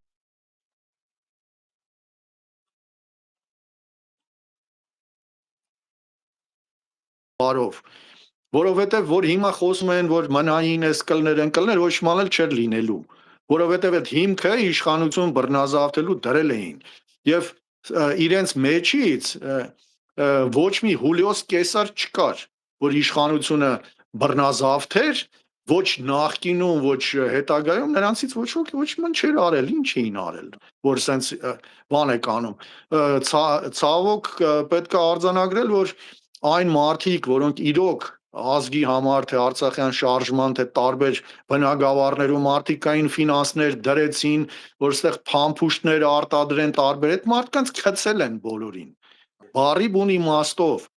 S2: բարով, որովհետև որ հիմա խոսում են, որ մնային էս կլներ, ոչ մանալ չէր լինելու, որովհետև այդ հիմքը իշխանություն բռնազավթելու դրել էին, եւ իրենց մեջից ոչ մի Հուլիոս Կեսար չկար, որ իշխանությունը բռնազավթեր, ոչ նախկինում, ոչ հետագայում նրանցից ոչ ման չէր արել, ինչ էին արել, որ սենց բան է կանում, ցավոք պետք է արձանագրել, որ այն մարդիկ, որոնք իրոք ազգի համար, թե Արցախյան շարժման, թե տարբեր բնագավառներում մարդիկ կային ֆինանսներ դրեցին, որ ստեղ փամփուշտներ արտադրեն տարբեր, այդ մարդկանց գցել են բոլորին, բարի բուն իմաստով,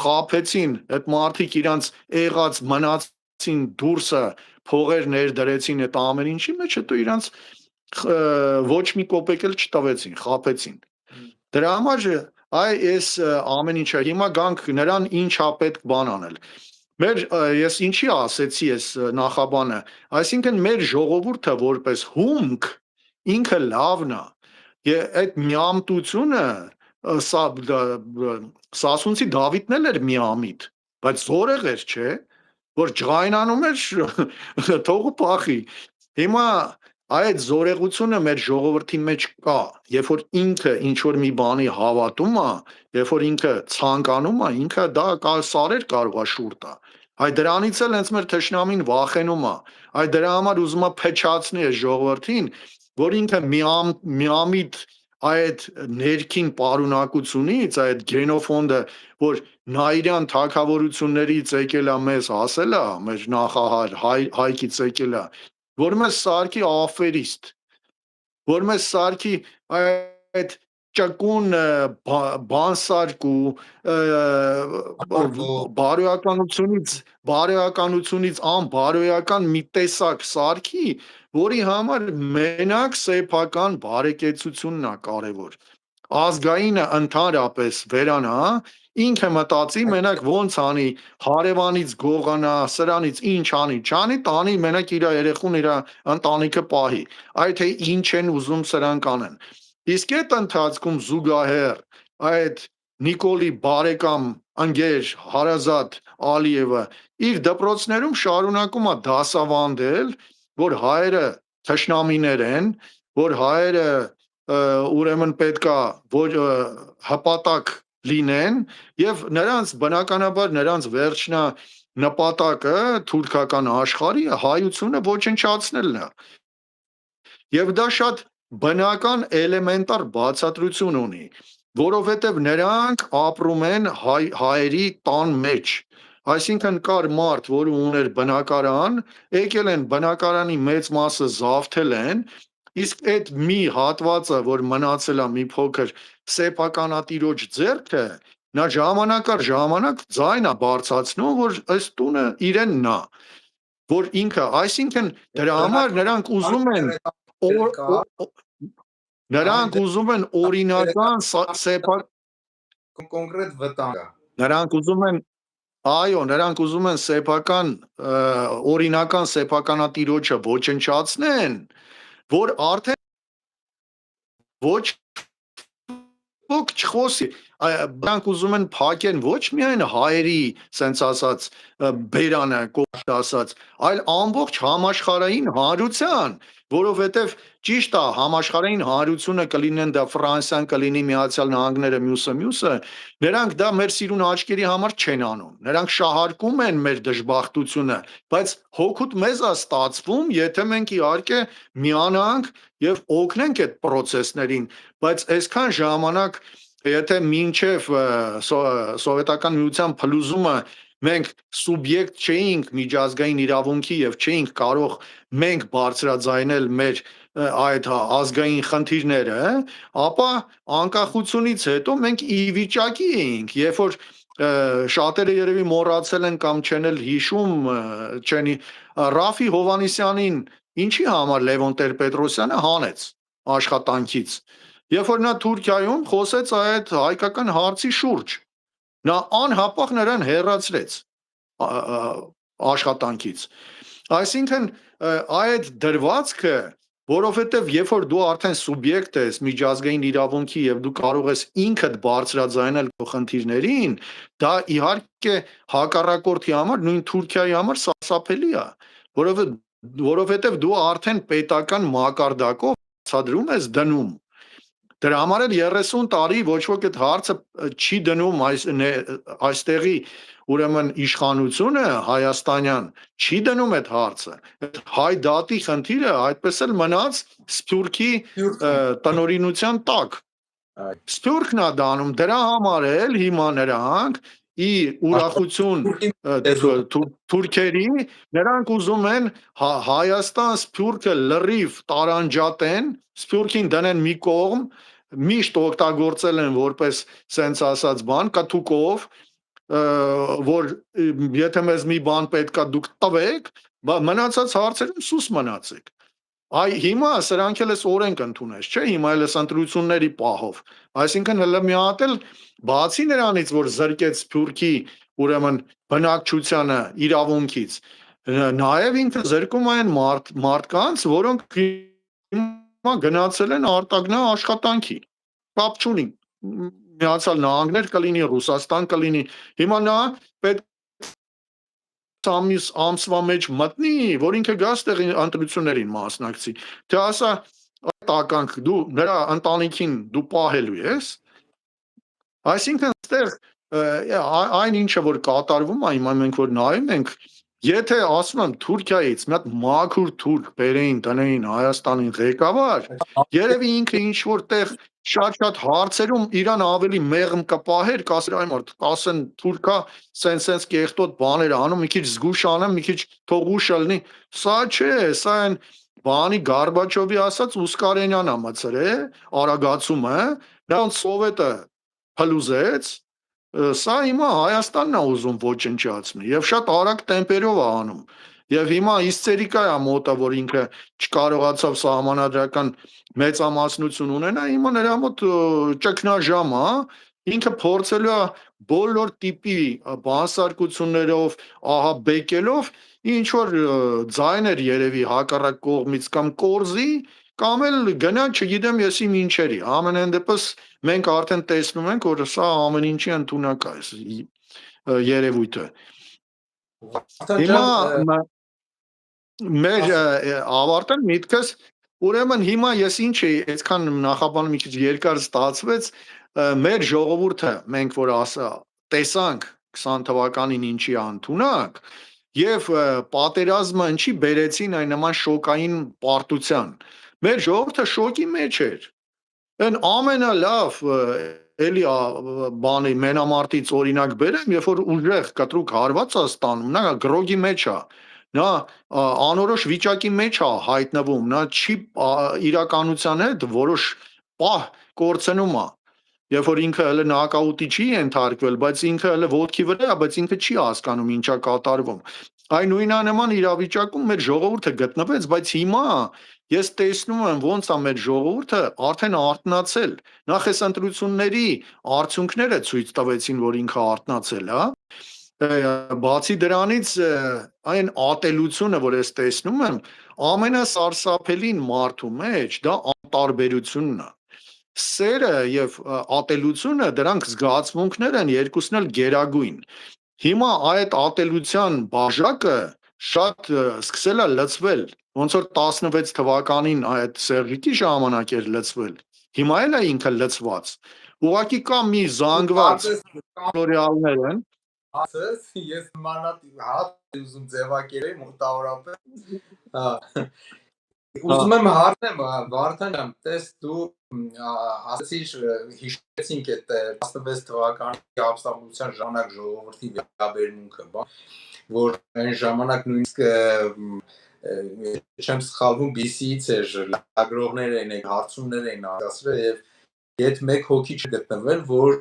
S2: խաբեցին, այդ մարդիկ իրանց եղած մնացին դուրսը, փողեր ներդրեցին այդ ամեն ինչի մեջ, հետո իրանց ոչ մի կոպեկ էլ չտվեցին, խաբեցին, դրա համար այս ամեն ինչը հիմա գանք նրան ինչա պետք բան անել, ես ինչի ասեցի ես նախաբանը, այսինքն մեր ժողովուրդը որպես հումք ինքը լավն է, այդ միամտությունը Սասունցի Դավիթն էլ էր միամիտ, բայց զորեղ էր, չէ, որ ջղայնանում էր թողու փախի, հիմա այդ զորեղությունը մեր ժողովրդի մեջ կա, երբ որ ինքը ինչ որ մի բանի հավատում է, երբ որ ինքը ցանկանում է, ինքը դա սարեր կարող է շուռ տա, այդ դրանից էլ հենց մեր թշնամին վախենում է, այդ դրա համար ուզում է փչացնի այս ժողովրդին, որ ինքը միամիտ այդ ներքին պարունակությունից, այդ գենոֆոնդը, որ նայիրյան թագավորություններից եկել է մեզ հասել է, մեր նախահար հայկից եկել է, որ մեզ սարքի աֆերիստ, որ մեզ սարքի այդ ճկուն բանսարք ու բարոյականությունից անբարոյական մի տեսակ սարքի, որի համար մենակ սեփական բարեկեցությունն է կարևոր, ազգայինը ընդհանրապես վերանա, ինքը մտածի մենակ ոնց անի, հարևանից գողանա, սրանից ինչ անի, չանի, տանի մենակ իր երեխուն, իր ընտանիքը պահի, այդ թե ինչ են ուզում սրանք անեն, իսկ այդ ընթացքում զուգահեռ այդ Նիկոլի բարեկամ ընկեր հարազատ Ալիևը իր դպրոցներում շարունակում է դասավանդել, որ հայերը թշնամիներ են, որ հայերը ուրեմն պետքա որ հպատակ լինեն եւ նրանց բնականաբար նրանց վերջնա նպատակը թուրքական աշխարհի հայությունը ոչնչացնելն է եւ դա շատ բնական էլեմենտար բացատրություն ունի, որովհետև նրանք ապրում են հայերի տան մեջ, այսինքն կար մարդ, որը ուներ բնակարան, եկել են բնակարանի մեծ մասը զավթել են, իսկ այդ մի հատվածը, որ մնացել է մի փոքր սեփականատիրոջ ձեռքը, նա ժամանակ առ ժամանակ ձայն է բարձրացնում, որ այս տունը իրենն է, որ ինքը, այսինքն դրա համար նրանք ուզում են նրանք ուզում են օրինական
S1: կոնկրետ վտանգ,
S2: նրանք ուզում են այո, նրանք ուզում են սեփական օրինական սեփականատիրոջը ոչնչացնեն, որ արդեն ոչ ոք չխոսի, նրանք ուզում են փակեն ոչ միայն հայերի, սենց ասած, բերանը, կողմ ասած, այլ ամբողջ համաշխարհային հանրության, որովհետև ճիշտ է, համաշխարհային հանրությունը կլինեն դա Ֆրանսիան, կլինի Միացյալ Նահանգները, մյուսը, նրանք դա մեր սիրուն աչքերի համար չեն անում, նրանք շահարկում են մեր դժբախտությունը, բայց հոգուտ մեզ է ստացվում, եթե մենք իհարկե միանանք եւ օգնենք այդ process-ներին, բայց այսքան ժամանակ եթե մինչև սովետական միության փլուզումը մենք սուբյեկտ չէինք միջազգային իրավունքի եւ չէինք կարող մենք բարձրաձայնել մեր այդ ազգային խնդիրները, ապա անկախությունից հետո մենք ի վիճակի էինք, երբ որ շատերը երևի մոռացել են կամ չեն էլ հիշում, չեն Ռաֆի Հովանեսյանին ինչի համար Լևոն Տեր-Պետրոսյանը հանեց աշխատանքից, երբ որ նա Թուրքիայում խոսեց այդ հայկական հարցի շուրջ, նա անհապաղ նրան հեռացրեց աշխատանքից, այսինքն այդ դրվածքը Որովհետև երբ որ դու արդեն սուբյեկտ ես միջազգային իրավունքի եւ դու կարող ես ինքդ բարձրաձայնել քո խնդիրներին, դա իհարկե հակառակորդի համար, նույն Թուրքիայի համար սարսափելի է, որովհետև դու արդեն պետական մակարդակով ցածրում ես դնում։ Դրա համար էլ 30 տարի ոչ ոք այդ հարցը չի դնում այստեղի ուրեմն իշխանությունը հայաստանյան չի դնում այդ հարցը։ Այդ հայ դատի խնդիրը այդպես էլ մնաց Սփյուռքի տնօրինության տակ։ Սփյուռքն է դանում, դրա համար էլ հիմա նրանք ի ուրախություն թուրքերի նրանք ուզում են Հայաստան Սփյուռքը լրիվ տարանջատեն, Սփյուռքին դնեն մի կողմ, միշտ օգտագործել են որպես սենց ասած բան կաթուկով, որ եթե մեզ մի բան պետքա դուք տվեք, մնացած հարցերում սուս մնացեք։ Հիմա սրանք էլ էս օրենք ընդունես, չէ՞, հիմա էլ էս ընտրությունների պահով։ Այսինքն հələ մի հատ էլ բացի նրանից, որ զրկեց Սփյուռքի ուրեմն բնակչությանը իրավունքից, նաև ինքը զրկում այն մարդկանց, որոնք հիմա գնացել են արտագնա աշխատանքի։ Կապ չունի։ Միացյալ Նահանգներ կլինի, Ռուսաստան կլինի։ Հիմա նա պետք ամսվա մեջ մտնի, որ ինքը գաս տեղի ընտրություններին մասնակցի։ Թե ասա տականք դու նրա ընտանիքին դու պահելու ես։ Այսինքն այստեղ այն ինչը որ կատարվում է, հիմա մենք որ նայում ենք, եթե ասում եմ Թուրքիայից մի հատ մաքուր թուրք բերեին տնեին Հայաստանին ղեկավար, երևի ինքը ինչ որտեղ շատ հարցերում իրան ավելի մեղմ կպահեր, կասեր այ մարդ, կասեն թուրքա սենց կեղտոտ բաներ անում, մի քիչ զգուշ անեմ, մի քիչ թողուշ լինի։ Սա չէ, սա այն բանի Գորբաչովի ասած Ուսկարենյանն է մցրել, արագացումը, նրանց սովետը փլուզեց, սա հիմա Հայաստանն է ուզում ոչնչացնել եւ շատ արագ տեմպերով է անում։ Եվ հիմա իսցերիկա է մոտը, որ ինքը չկարողացավ սահմանադրական մեծամասնություն ունենա, հիմա նրա մոտ ճգնաժամ է, ինքը փորձելու է բոլոր տիպի բանսարկություններով, ահա բեկելով ինչ որ ձայներ երևի հակառակ կողմից կամ կորզի, կամ էլ գնա, չգիտեմ ես իմ ինչերի։ Ամենայն դեպս մենք արդեն տեսնում ենք, որ սա ամեն ինչի ընդունակ է երևույթը։ Հիմա մեր ավարտել միտքս ուրեմն հիմա ես ինչ էի այսքան նախաբանը մի քիչ երկար ստացվեց մեր ժողովուրդը մենք որ ասա տեսանք 20 թվականին ինչի ընդունակ եւ պատերազմը ինչի բերեցին այն նման շոկային պարտության մեր ժողովուրդը շոկի մեջ էր այն ամենալավ էլի բանի մենամարտից օրինակ բերեմ երբ որ ուժեղ կտրուկ հարված է ստանում նա գրոգի մեջ է նա անորոշ վիճակի մեջ է հայտնվում, նա չի իրականության հետ որոշ պահ կորցնում է, երբ որ ինքը հələ նոկաուտի չի ենթարկվել, բայց ինքը հələ ոտքի վրա է, բայց ինքը չի հասկանում ինչա կատարվում։ Այն նույնանման իրավիճակում մեր ժողովուրդը գտնվեց, բայց հիմա ես տեսնում եմ ոնց է մեր ժողովուրդը արդեն արթնացել։ Նախ այս ընտրությունների արդյունքները ցույց տվեցին, որ ինքը արթնացել է։ Բացի դրանից այն ատելությունը, որ ես տեսնում եմ, ամենասարսափելին մարդու մեջ դա անտարբերությունն է։ Սերը եւ ատելությունը դրանք զգացմունքներ են երկուսն էլ գերագույն։ Հիմա այդ ատելության բաժակը շատ սկսել է լցվել, ոնց որ 16 թվականին այդ Սերժիկի ժամանակ էր լցվել։ Հիմա էլ է ինքը լցված։ Ուղղակի կա մի զանգված տորիալներ են
S1: ասես ես մանրատի հատ ուզում ձևակերել մոտավորապես ուզում եմ հարցնեմ Վարդան ջան տես դու ասեցիր հիշեցինք այդ 16 թվականի ապստամբության ժամանակ ժողովրդի վերաբերմունքը որ այն ժամանակ նույնիսկ չեմ սխալվում BC-ից էր լագրողներ էին հարցումներ էին ասացրել եւ եթե մեկ հոգի չգտնվել որ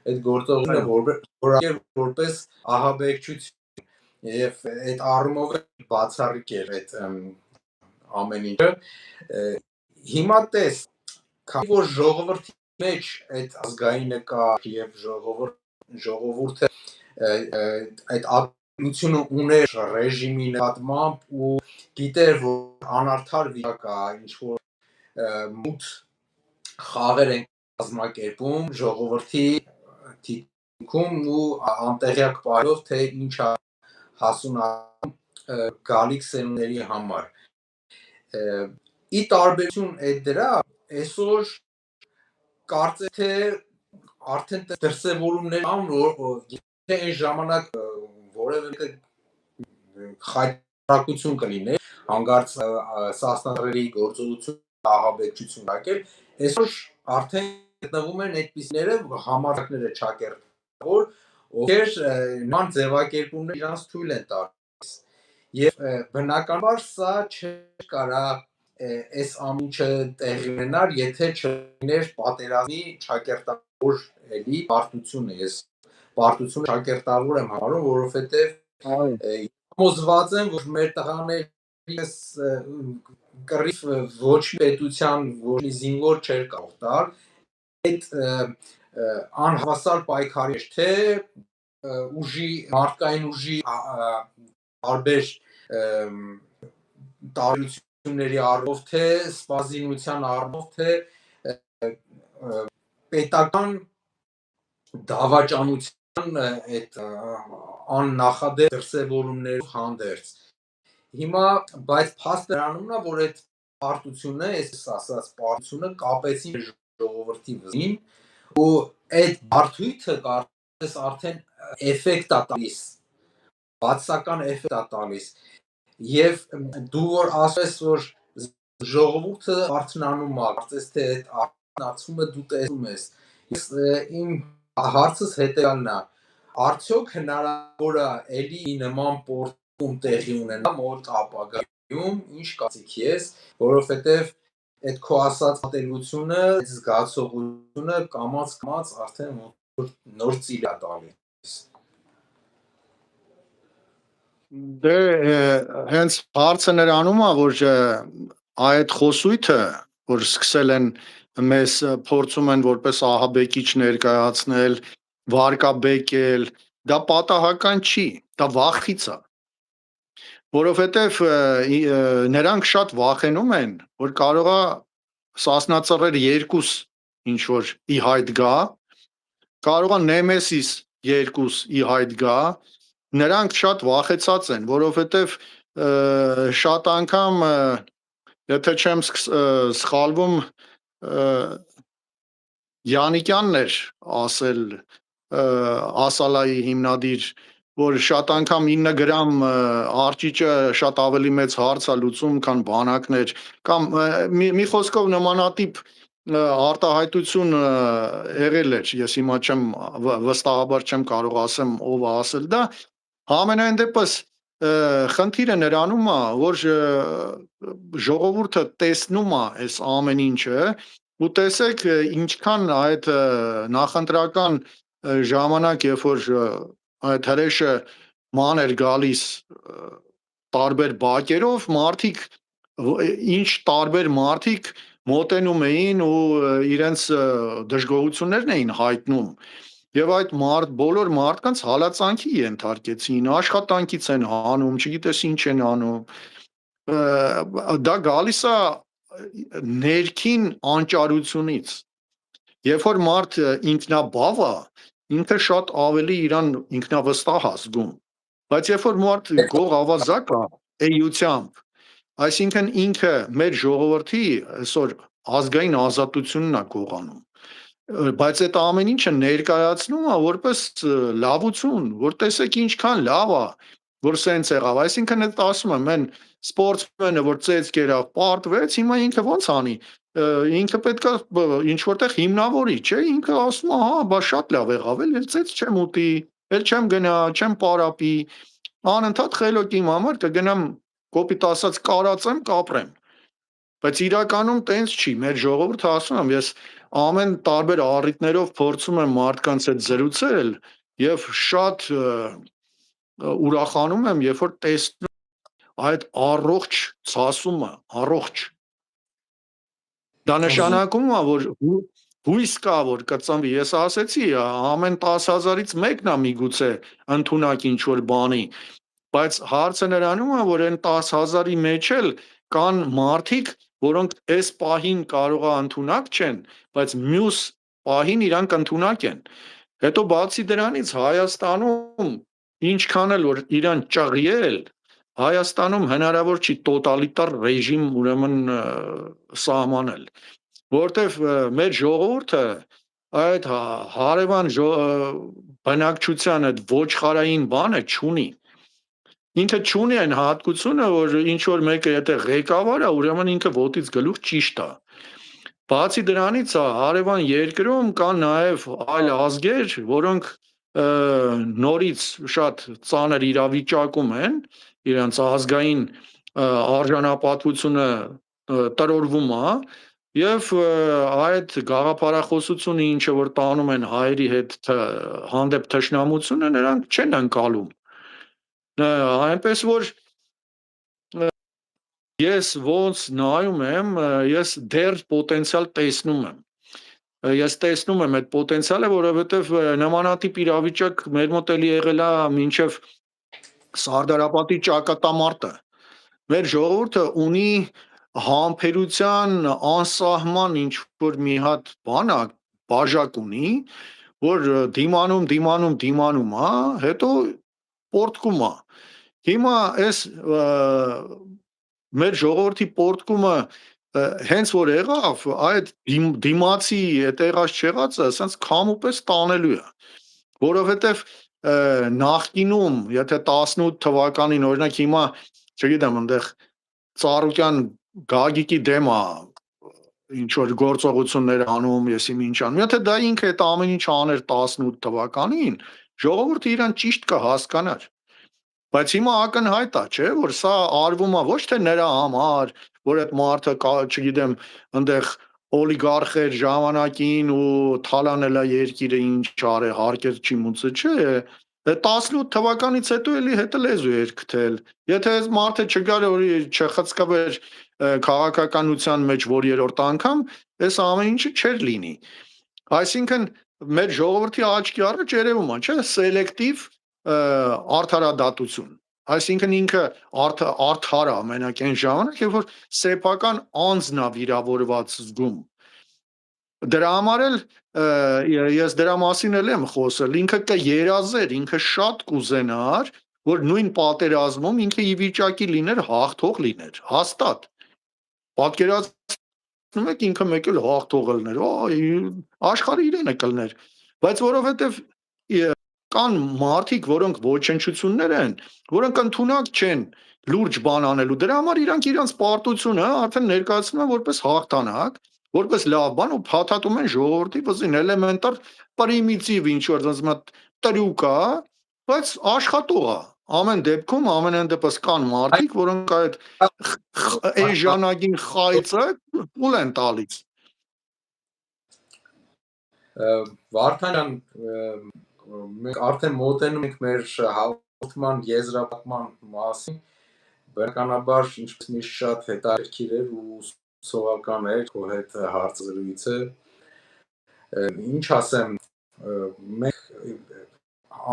S1: այդ գործողությունը որպես ահաբեկչություն եւ այդ առումով բացառիկ էր այդ ամեն ինչը հիմա տես քանի որ ժողովրդի մեջ այդ ազգայինը կա եւ ժողովուրդը այդ նույնությունը ուներ ռեժիմի նկատմամբ ու գիտեր, որ անարդար վիճակ կա, ինչ որ մութ խաղեր են կազմակերպում ժողովրդի թիկունքում ու անտեղյակ պահելով, թե ինչ է հասունանում գալիք սերունդների համար։ Ի տարբերություն այդ դրա, այսօր կարծես թե արդեն դրսևորումներ կան, որ եթե այն ժամանակ որևէ խայտարակություն կլիներ, հանկարծ սասնարերի գործողություն ահաբեկչություն ակել, այսօր արդեն գտնվում են այդպիսիները համարակները ճակերտավոր, ովքեր նման ձևակերպումներ իրանց թույլ են տալիս։ Եվ բնականաբար սա չէր կարա այս ամիջը տեղի ունենար, եթե չլիներ պատերազմի ճակերտավոր էլի պարտությունը։ Ես պարտությունը ճակերտավոր եմ համարում, որովհետև համոզված եմ, որ մեր տղաներս կռիվ ոչ պետության, ոչ զինվոր չէր կարող տալ, այդ անհավասար պայքարի էր, թե ուժի, մարդկային ուժի տարբեր տարբերությունների առումով, թե սպազինության առումով, թե պետական դավաճանության այդ աննախադեպ դրսևորումներով հանդերձ։ Հիմա բայց փաստը նրանումն է, որ այդ պարտությունը, այս ասած պարտությունը կապեցին ժողովրդի վզին ու այդ բարդույթը կարծես արդեն էֆեկտ է տալիս, բացասական էֆեկտ է տալիս։ Եվ դու որ ասես, որ ժողովուրդը արթնանում է, կարծես թե այդ արթնացումը դու տեսնում ես։ Ես իմ հարցս հետևյալն է. արդյոք հնարավոր է էլի նման պորտում տեղի ունենա մոտ ապագայում, ինչ կարծիքի ես, որովհետև այդ քո ասած ատելությունը, այդ զգացողությունը կամաց արդեն նոր ծիլ է տալիս։
S2: Դե հենց հարցը նրանում է, որ այդ խոսույթը, որ սկսել են մեզ փորձում են որպես ահաբեկիչ ներկայացնել, վարկաբեկել, դա պատահական չի, դա վախից է։ Որովհետև նրանք շատ վախենում են, որ կարող է Սասնա Ծռեր 2 ինչ որ ի հայտ գա, կարող է Նեմեսիս 2 ի հայտ գա, նրանք շատ վախեցած են, որովհետև շատ անգամ, եթե չեմ սխալվում, Յանիկյանն էր ասել Ասալայի հիմնադիր, որ շատ անգամ 9 գրամ արճիճը շատ ավելի մեծ հարց է լուծում, քան բանակներ, կամ մի խոսքով նմանատիպ արտահայտություն եղել էր, ես հիմա չեմ վստահաբար չեմ կարող ասեմ ով է ասել դա, համենայն դեպս խնդիրը նրանում է, որ ժողովուրդը տեսնում է այս ամեն ինչը ու տեսեք ինչքան այդ նախընտրական ժամանակ, երբ որ այդ հրեշը ման էր գալիս տարբեր բակերով, մարդիկ ինչ տարբեր մարդիկ մոտենում էին ու իրենց դժգոհություններն էին հայտնում եւ այդ բոլոր մարդկանց հալածանքի ենթարկեցին, աշխատանքից են հանում, չգիտես ինչ են անում, դա գալիս է ներքին անճարությունից, երբ որ մարդ ինքնաբավ է, ինքը շատ ավելի իրան ինքնավստահ է զգում, բայց երբ որ մարդ գող ավազակ է էյությամբ, այսինքն ինքը մեր ժողովրդի այսօր ազգային ազատությունն է գողանում, բայց այդ ամեն ինչը ներկայացնում է որպես լավություն, որ տեսեք ինչքան լավ է, որ սենց եղավ, այսինքն այդ ասում եմ, այն սպորտսմենը, որ ծեծ կերավ, պարտվեց, հիմա ինքը ոնց անի, ինքը պետք է ինչ որտեղ հիմնավորի, չէ, ինքը ասում է, հա, բա շատ լավ եղավ, էլ ծեծ չեմ ուտի, էլ չեմ գնա, չեմ պարապի, անընդհատ խելոք իմ համար կգնամ կոպիտ ասած կարածեմ, կապրեմ, բայց իրականում տենց չի, մեր ժողովուրդը ասում եմ, ես ամեն տարբեր առիթներով փորձում եմ մարդկանց հետ զրուցել եւ շատ ուրախանում եմ, երբ որ տեսնում այդ առողջ ցասումը, առողջ դա նշանակում է, որ հույս կա որ կծնվի, ես ասեցի ամեն 10,000-ից մեկն է միգուցե ընդունակ ինչ որ բանի, բայց հարցը նրանում է որ այն 10,000-ի մեջ էլ կան մարդիկ, որոնք այս պահին կարող է ընդունակ չեն, բայց մյուս պահին իրանք ընդունակ են։ Հետո բացի դրանից Հայաստանում ինչքան էլ որ իրան ճղիել, Հայաստանում հնարավոր չի տոտալիտար ռեժիմ ուրեմն սահմանել, որտեվ մեր ժողովուրդը այդ հարևան բնակչության այդ ոչխարային բանը չունի։ Ինքը չունի այն հատկությունը, որ ինչ որ մեկը եթե ղեկավար է, ուրեմն ինքը ոտից գլուխ ճիշտ է։ Բացի դրանից հարևան երկրում կան նաև այլ ազգեր, որոնք նորից շատ ծանր իրավիճակում են, իրենց ազգային արժանապատվությունը տրորվում է, եւ այդ գաղափարախոսությունը ինչը որ տանում են հայերի հետ հանդեպ թշնամությունը, նրանք չեն անցալում։ Այնպես որ ես ոնց նայում եմ, ես դեռ պոտենցիալ տեսնում եմ։ Ես տեսնում եմ այդ պոտենցիալը, որովհետև նմանատիպ իրավիճակ մեր մոտ էլի եղել է մինչև Սարդարապատի ճակատամարտը։ Մեր ժողովուրդը ունի համբերության անսահման ինչ որ մի հատ բան է, բաժակ ունի, որ դիմանում է, հետո պորտկում է։ Հիմա այս մեր ժողովրդի պորտկումը հենց որ եղավ, այդ դիմացի այդ եղած չեղածը ասենց քամուպես տանելու է, որովհետև նախկինում, եթե 18 թվականին օրինակ հիմա, չգիտեմ, այնտեղ Ծառուկյան Գագիկի դեմ է ինչ որ գործողություններ անում, ես իմ ինչ անում։ Եթե դա ինքը այդ ամեն ինչ աներ 18 թվականին, ժողովուրդը իրան ճիշտ կհասկանար։ Բայց հիմա ակնհայտ է, չէ, որ սա արվում է ոչ թե նրա համար, որ այդ մարդը, չգիտեմ, այնտեղ օլիգարխեր ժամանակին ու թալանել է երկիրը ինչ արե, հարկեր չի մուծը, չէ։ 18 թվականից հետո էլի հետը լեզու էր գտել։ Եթե այս մարդը չգար որ չխցկվեր քաղաքականության մեջ որ երրորդ անգամ, այս ամեն ինչը չէր լինի։ Այսինքն մեր ժողովրդի աչքի առաջ երևում է, չէ, սելեկտիվ արդարադատություն, այսինքն ինքը արդար է մենակ այն ժամանակ, երբ որ սեփական անձն է վիրավորված զգում։ Դրա համար էլ ես դրա մասին էլ եմ խոսել, ինքը կերազեր, ինքը շատ կուզենար, որ նույն պատերազմում ինքը ի վիճակի լիներ հաղթող լիներ, հաստատ։ Պատկերացնում եք ինքը մեկ էլ հաղթող լիներ, աշխարհը իրենը կլներ, բայց որովհետև կան մարդիկ, որոնք ոչնչություններ են, որոնք ընդունակ չեն լուրջ բան անելու, դրա համար իրանք պարտությունը արդեն ներկայացնում են որպես հաղթանակ, որպես լավ բան ու փաթաթում են ժողովրդի վզին, էլեմենտար պրիմիտիվ ինչ որ տրյուկ է, բայց աշխատող է։ Ամեն դեպքում ամենայն դեպս կան մարդիկ, որոնք այդ էժանագին խայծը ուլ են տալիս։
S1: Վարդան մենք արդեն մոտենում ենք մեր հաղորդման եզրափակման մասին, բնականաբար ինչպես միշտ շատ հետաքրքիր էր ու սովական էր քո հետ հարցազրույցը։ Ինչ ասեմ, մենք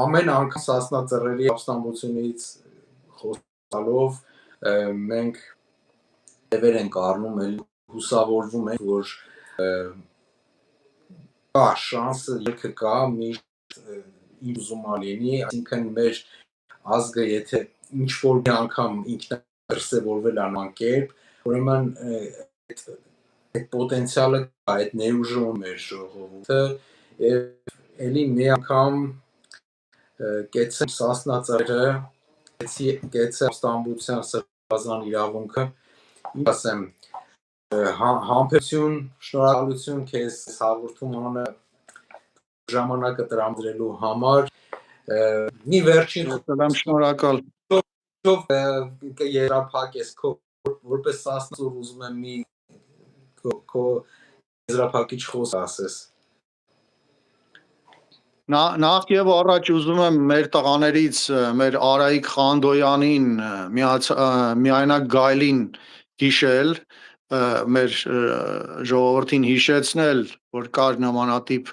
S1: ամեն անգամ Սասնա Ծռերի ապստամբությունից խոսալով մենք դեպեր ենք առնում, հուսավորվում ենք, որ կա շանսը, ելքը կա, միշտ ինչ ուզում լինի, այսինքն մեր ազգը եթե ինչ-որ մի անգամ ինքնադրսևորվել անման կերպ, ուրեմն այդ պոտենցիալը կա, այդ ներուժը մեր ժողովուրդը եւ էլի մի անգամ կեցեմ Սասնա Ծռերը, կեցեմ ապստամբության սրբազան իրավունքը, ինչ ասեմ, համբերություն, շնորհակալություն քեզ հաղորդումը ժամանակը տրամադրելու համար։ Մի վերջին
S2: շնորհակալ
S1: եզրափակես քո որպես Սասնա ուզում եմ մի քո եզրափակիչ խոսք ասես։
S2: Նախ եւ առաջ ուզում եմ մեր տղաներից մեր Արայիկ Խանդոյանին միայնակ գայլին հիշել, մեր ժողովրդին հիշեցնել, որ կար նմանատիպ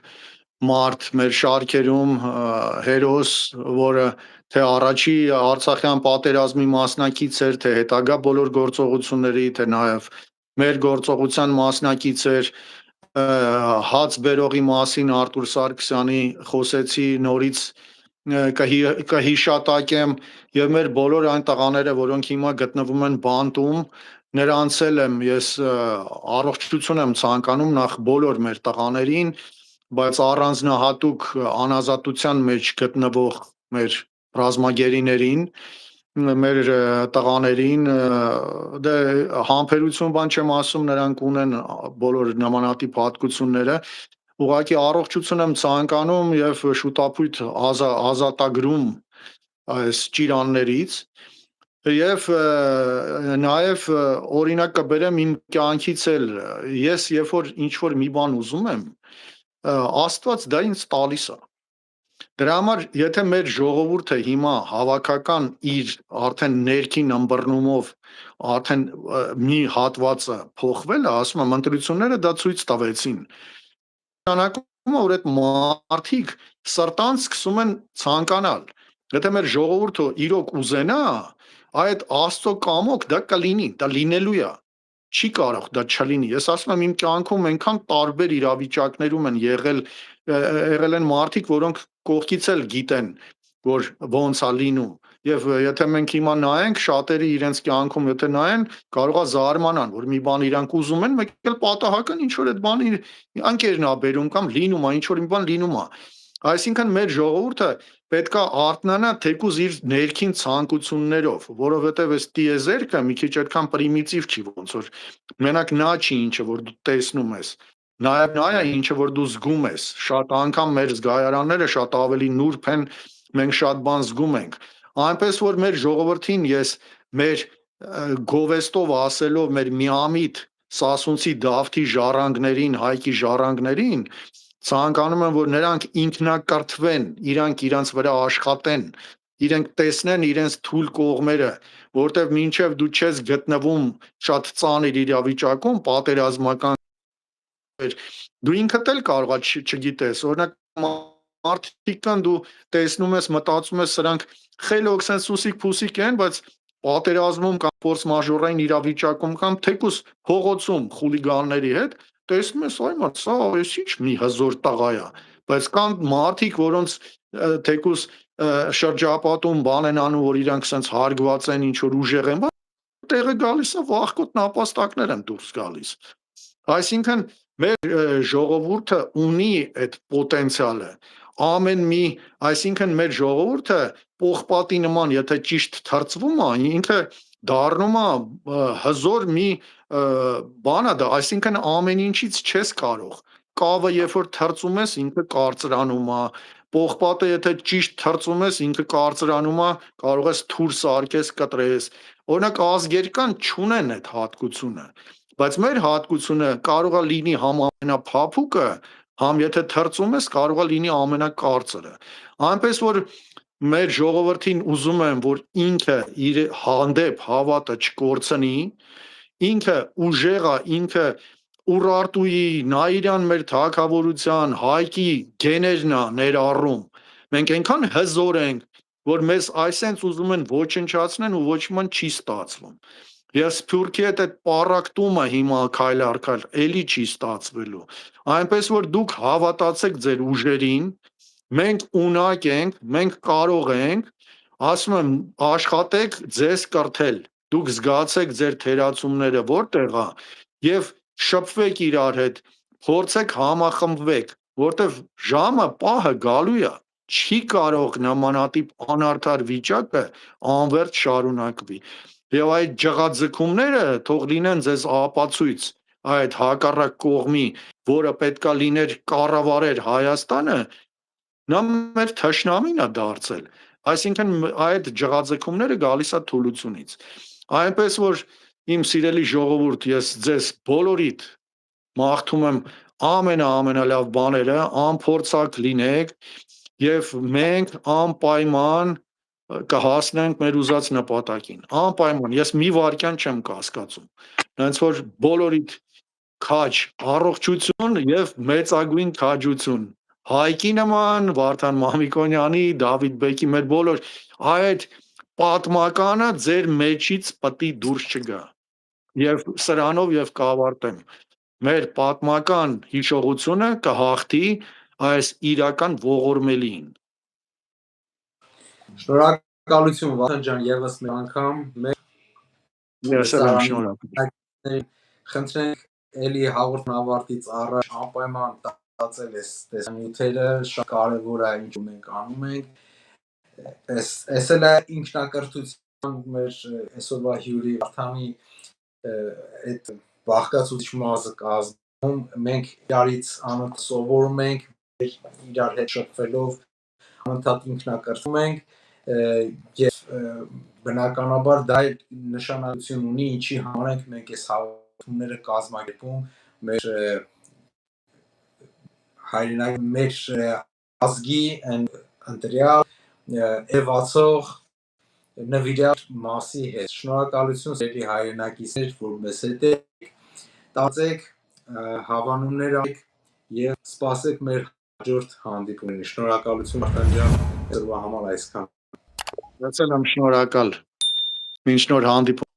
S2: մարդ մեր շարքերում հերոս, որը թե առաջի Արցախյան պատերազմի մասնակից էր, թե հետագա բոլոր գործողությունների, թե նաև մեր գործողության մասնակից էր, հաց բերողի մասին Արտուր Սարգսյանի խոսեցի, նորից կհիշատակեմ եւ մեր բոլոր այն տղաները, որոնք հիմա գտնվում են բանտում, նրանց էլ եմ ես առողջություն եմ ցանկանում նախ բոլոր մեր տղաներին, բայց առանձնահատուկ անազատության մեջ գտնվող մեր ռազմագերիներին, մեր տղաներին, դե համբերություն բան չեմ ասում, նրանք ունեն բոլոր նմանատիպ հատկությունները, ուղղակի առողջություն եմ ցանկանում եւ շուտապույտ ազատագրում այս ճիրաններից եւ նաեւ օրինակ կբերեմ իմ կյանքից էլ ես երբ որ ինչ որ մի բան ուզում եմ Աստված դա ինձ տալիս է դրա համար եթե մեր ժողովուրդը հիմա հավաքական իր արդեն ներքին ըմբռնումով արդեն մի հատվածը փոխվել է ասում եմ ընտրությունները դա ցույց տվեցին որ այդ մարդիկ սրտան սկսում են ցանկանալ եթե մեր ժողովուրդը իրոք ուզենա այդ Աստծո կամոք դա կլինի դա լինելու է չի կարող դա չլինի ես ասում եմ իմ կյանքում այնքան տարբեր իրավիճակներում են եղել են մարդիկ որոնք կողքից էլ գիտեն որ ոնց է լինում եւ եթե մենք հիմա նայենք շատերի իրենց կյանքում եթե նայեն կարողա զարմանան որ մի բան իրանք ուզում են մեկ էլ պատահական ինչ որ այդ բանը անկերն է բերում կամ լինում է ինչ որ մի բան լինում է այսինքն մեր ժողովուրդը պետքա արթնանա թեկուզ իր ներքին ցանկություններով որովհետեւ այս տիեզերքը մի քիչ այդքան պրիմիտիվ չի ոնց որ մենակ նա չի ինչը որ դու տեսնում ես նաեւ նա է ինչը որ դու զգում ես շատ անգամ մեր զգայարանները շատ ավելի նուրբ են մենք շատ բան զգում ենք այնպես որ մեր ժողովրդին ես մեր գովեստով ասելով մեր միամիտ սասունցի դավթի ժառանգներին հայկի ժառանգներին ցանկանում եմ որ նրանք ինքնակրթվեն իրանք իրանց վրա աշխատեն իրենք տեսնեն իրենց թույլ կողմերը որտեվ մինչև դու չես գտնվում շատ ծանր իրավիճակում պատերազմական դու ինքդ էլ կարողա չգիտես օրինակ մարդիկ կան դու տեսնում ես մտածում ես սրանք խելոք sense սուսիկ փուսիկ են բայց պատերազմում կամ ֆորս մաժորային իրավիճակում կամ թեկուս փողոցում խուլիգանների հետ տեսնում ես այ մա սա էս ինչ մի հզոր տղա է բայց կան մարդիկ որոնց թեկուս շրջապատում բան են անում որ իրանք sense հարգված են ինչ որ ուժեղ են տեղը գալիս է վախկոտ նապաստակներ են դուրս գալիս այսինքն մեր ժողովուրդը ունի այդ պոտենցիալը ամեն մի այսինքն մեր ժողովուրդը պողպատի նման եթե ճիշտ թրծվում է ինքը դառնում է հզոր մի բան է դա այսինքն ամեն ինչից չես կարող կավը երբ որ թրծում ես ինքը կարծրանում է պողպատը եթե ճիշտ թրծում ես ինքը կարծրանում է կարող ես թուր սարքես կտրես օրինակ ազգեր կան չունեն այդ հատկությունը բայց մեր հատկությունը կարող է լինի համ ամենափափուկը համ եթե թրծում ես կարող է լինի ամենակարծրը այնպես որ մեր ժողովրդին ուզում եմ որ ինքը իր հանդեպ հավատը չկորցնի ինքը ուժեղ է ինքը Ուրարտուի Նաիրյան մեր թագավորության հայկի գեներն է ներառում մենք այնքան հզոր ենք որ մեզ այսենց ուզում են ոչնչացնեն ու ոչ ման չի ստացվում Ես Սփյուռքի հետ այդ պարակտումը հիմա քայլ առ քայլ էլի չի ստացվելու այնպես որ դուք հավատացեք ձեր ուժերին մենք ունակ ենք մենք կարող ենք ասում եմ աշխատեք ձեզ կրթել դուք զգացեք ձեր թերացումները որտեղ է եւ շփվեք իրար հետ փորձեք համախմբվեք որտեվ ժամը պահը գալու է չի կարող նմանատիպ անարդար վիճակը անվերջ շարունակվի Եվ այդ ջղաձգումները թող լինեն ձեզ ապացույց այդ հակառակ կողմի, որը պետքա լիներ կառավարեր Հայաստանը, նա մեր թշնամին է դարձել։ Այսինքն այդ ջղաձգումները գալիս է թուլությունից։ Այնպես որ իմ սիրելի ժողովուրդ, ես ձեզ բոլորիդ մաղթում եմ ամենալավ բաները, անփորձակ լինեք եւ մենք անպայման կհասնենք մեր ուզած նպատակին։ Անպայման, ես մի վարքյան չեմ կասկածում։ հենց որ բոլորիդ քաջ առողջություն եւ մեծագույն քաջություն Հայկի նման Վարդան Մամիկոնյանի, Դավիթ Բեկի մեր բոլոր այդ պատմականը ձեր մեջից պետք է դուրս չգա եւ սրանով եւ կավարտեմ մեր պատմական հիշողությունը կհաղթի այս իրական ողորմելին
S1: Շնորհակալություն Վահան ջան եւս մի անգամ
S2: ես եմ շնորհակալ
S1: խնդրենք էլի հաղորդման ավարտից առաջ անպայման տածել այս տեսանյութերը շատ կարեւոր է ինչ մենք անում ենք այս էլ է ինքնակրթության մեր այսօրվա հյուրի Վարդանի այդ բաղկացուցիչ մասը կազմում մենք իրարից անընդհատ սովորում ենք իրար հետ շփվելով անընդհատ ինքնակրթվում ենք եւ բնականաբար դա նշանակություն ունի ինչի համար ենք մենք այս հաղորդումները կազմակերպում մեր հայրենիքի մեր ազգի ընտրյալ էվացող նվիրյալ մասի հետ շնորհակալություն սերի հայրենակիցներ որ մեզ հետ եք տածեք հավանումներ արեք եւ սպասեք մեր հաջորդ հանդիպումներին շնորհակալություն Վարդան ջան այսօրվա համար այսքան
S2: Ես եմ շնորհակալ մինչ նոր հանդիպում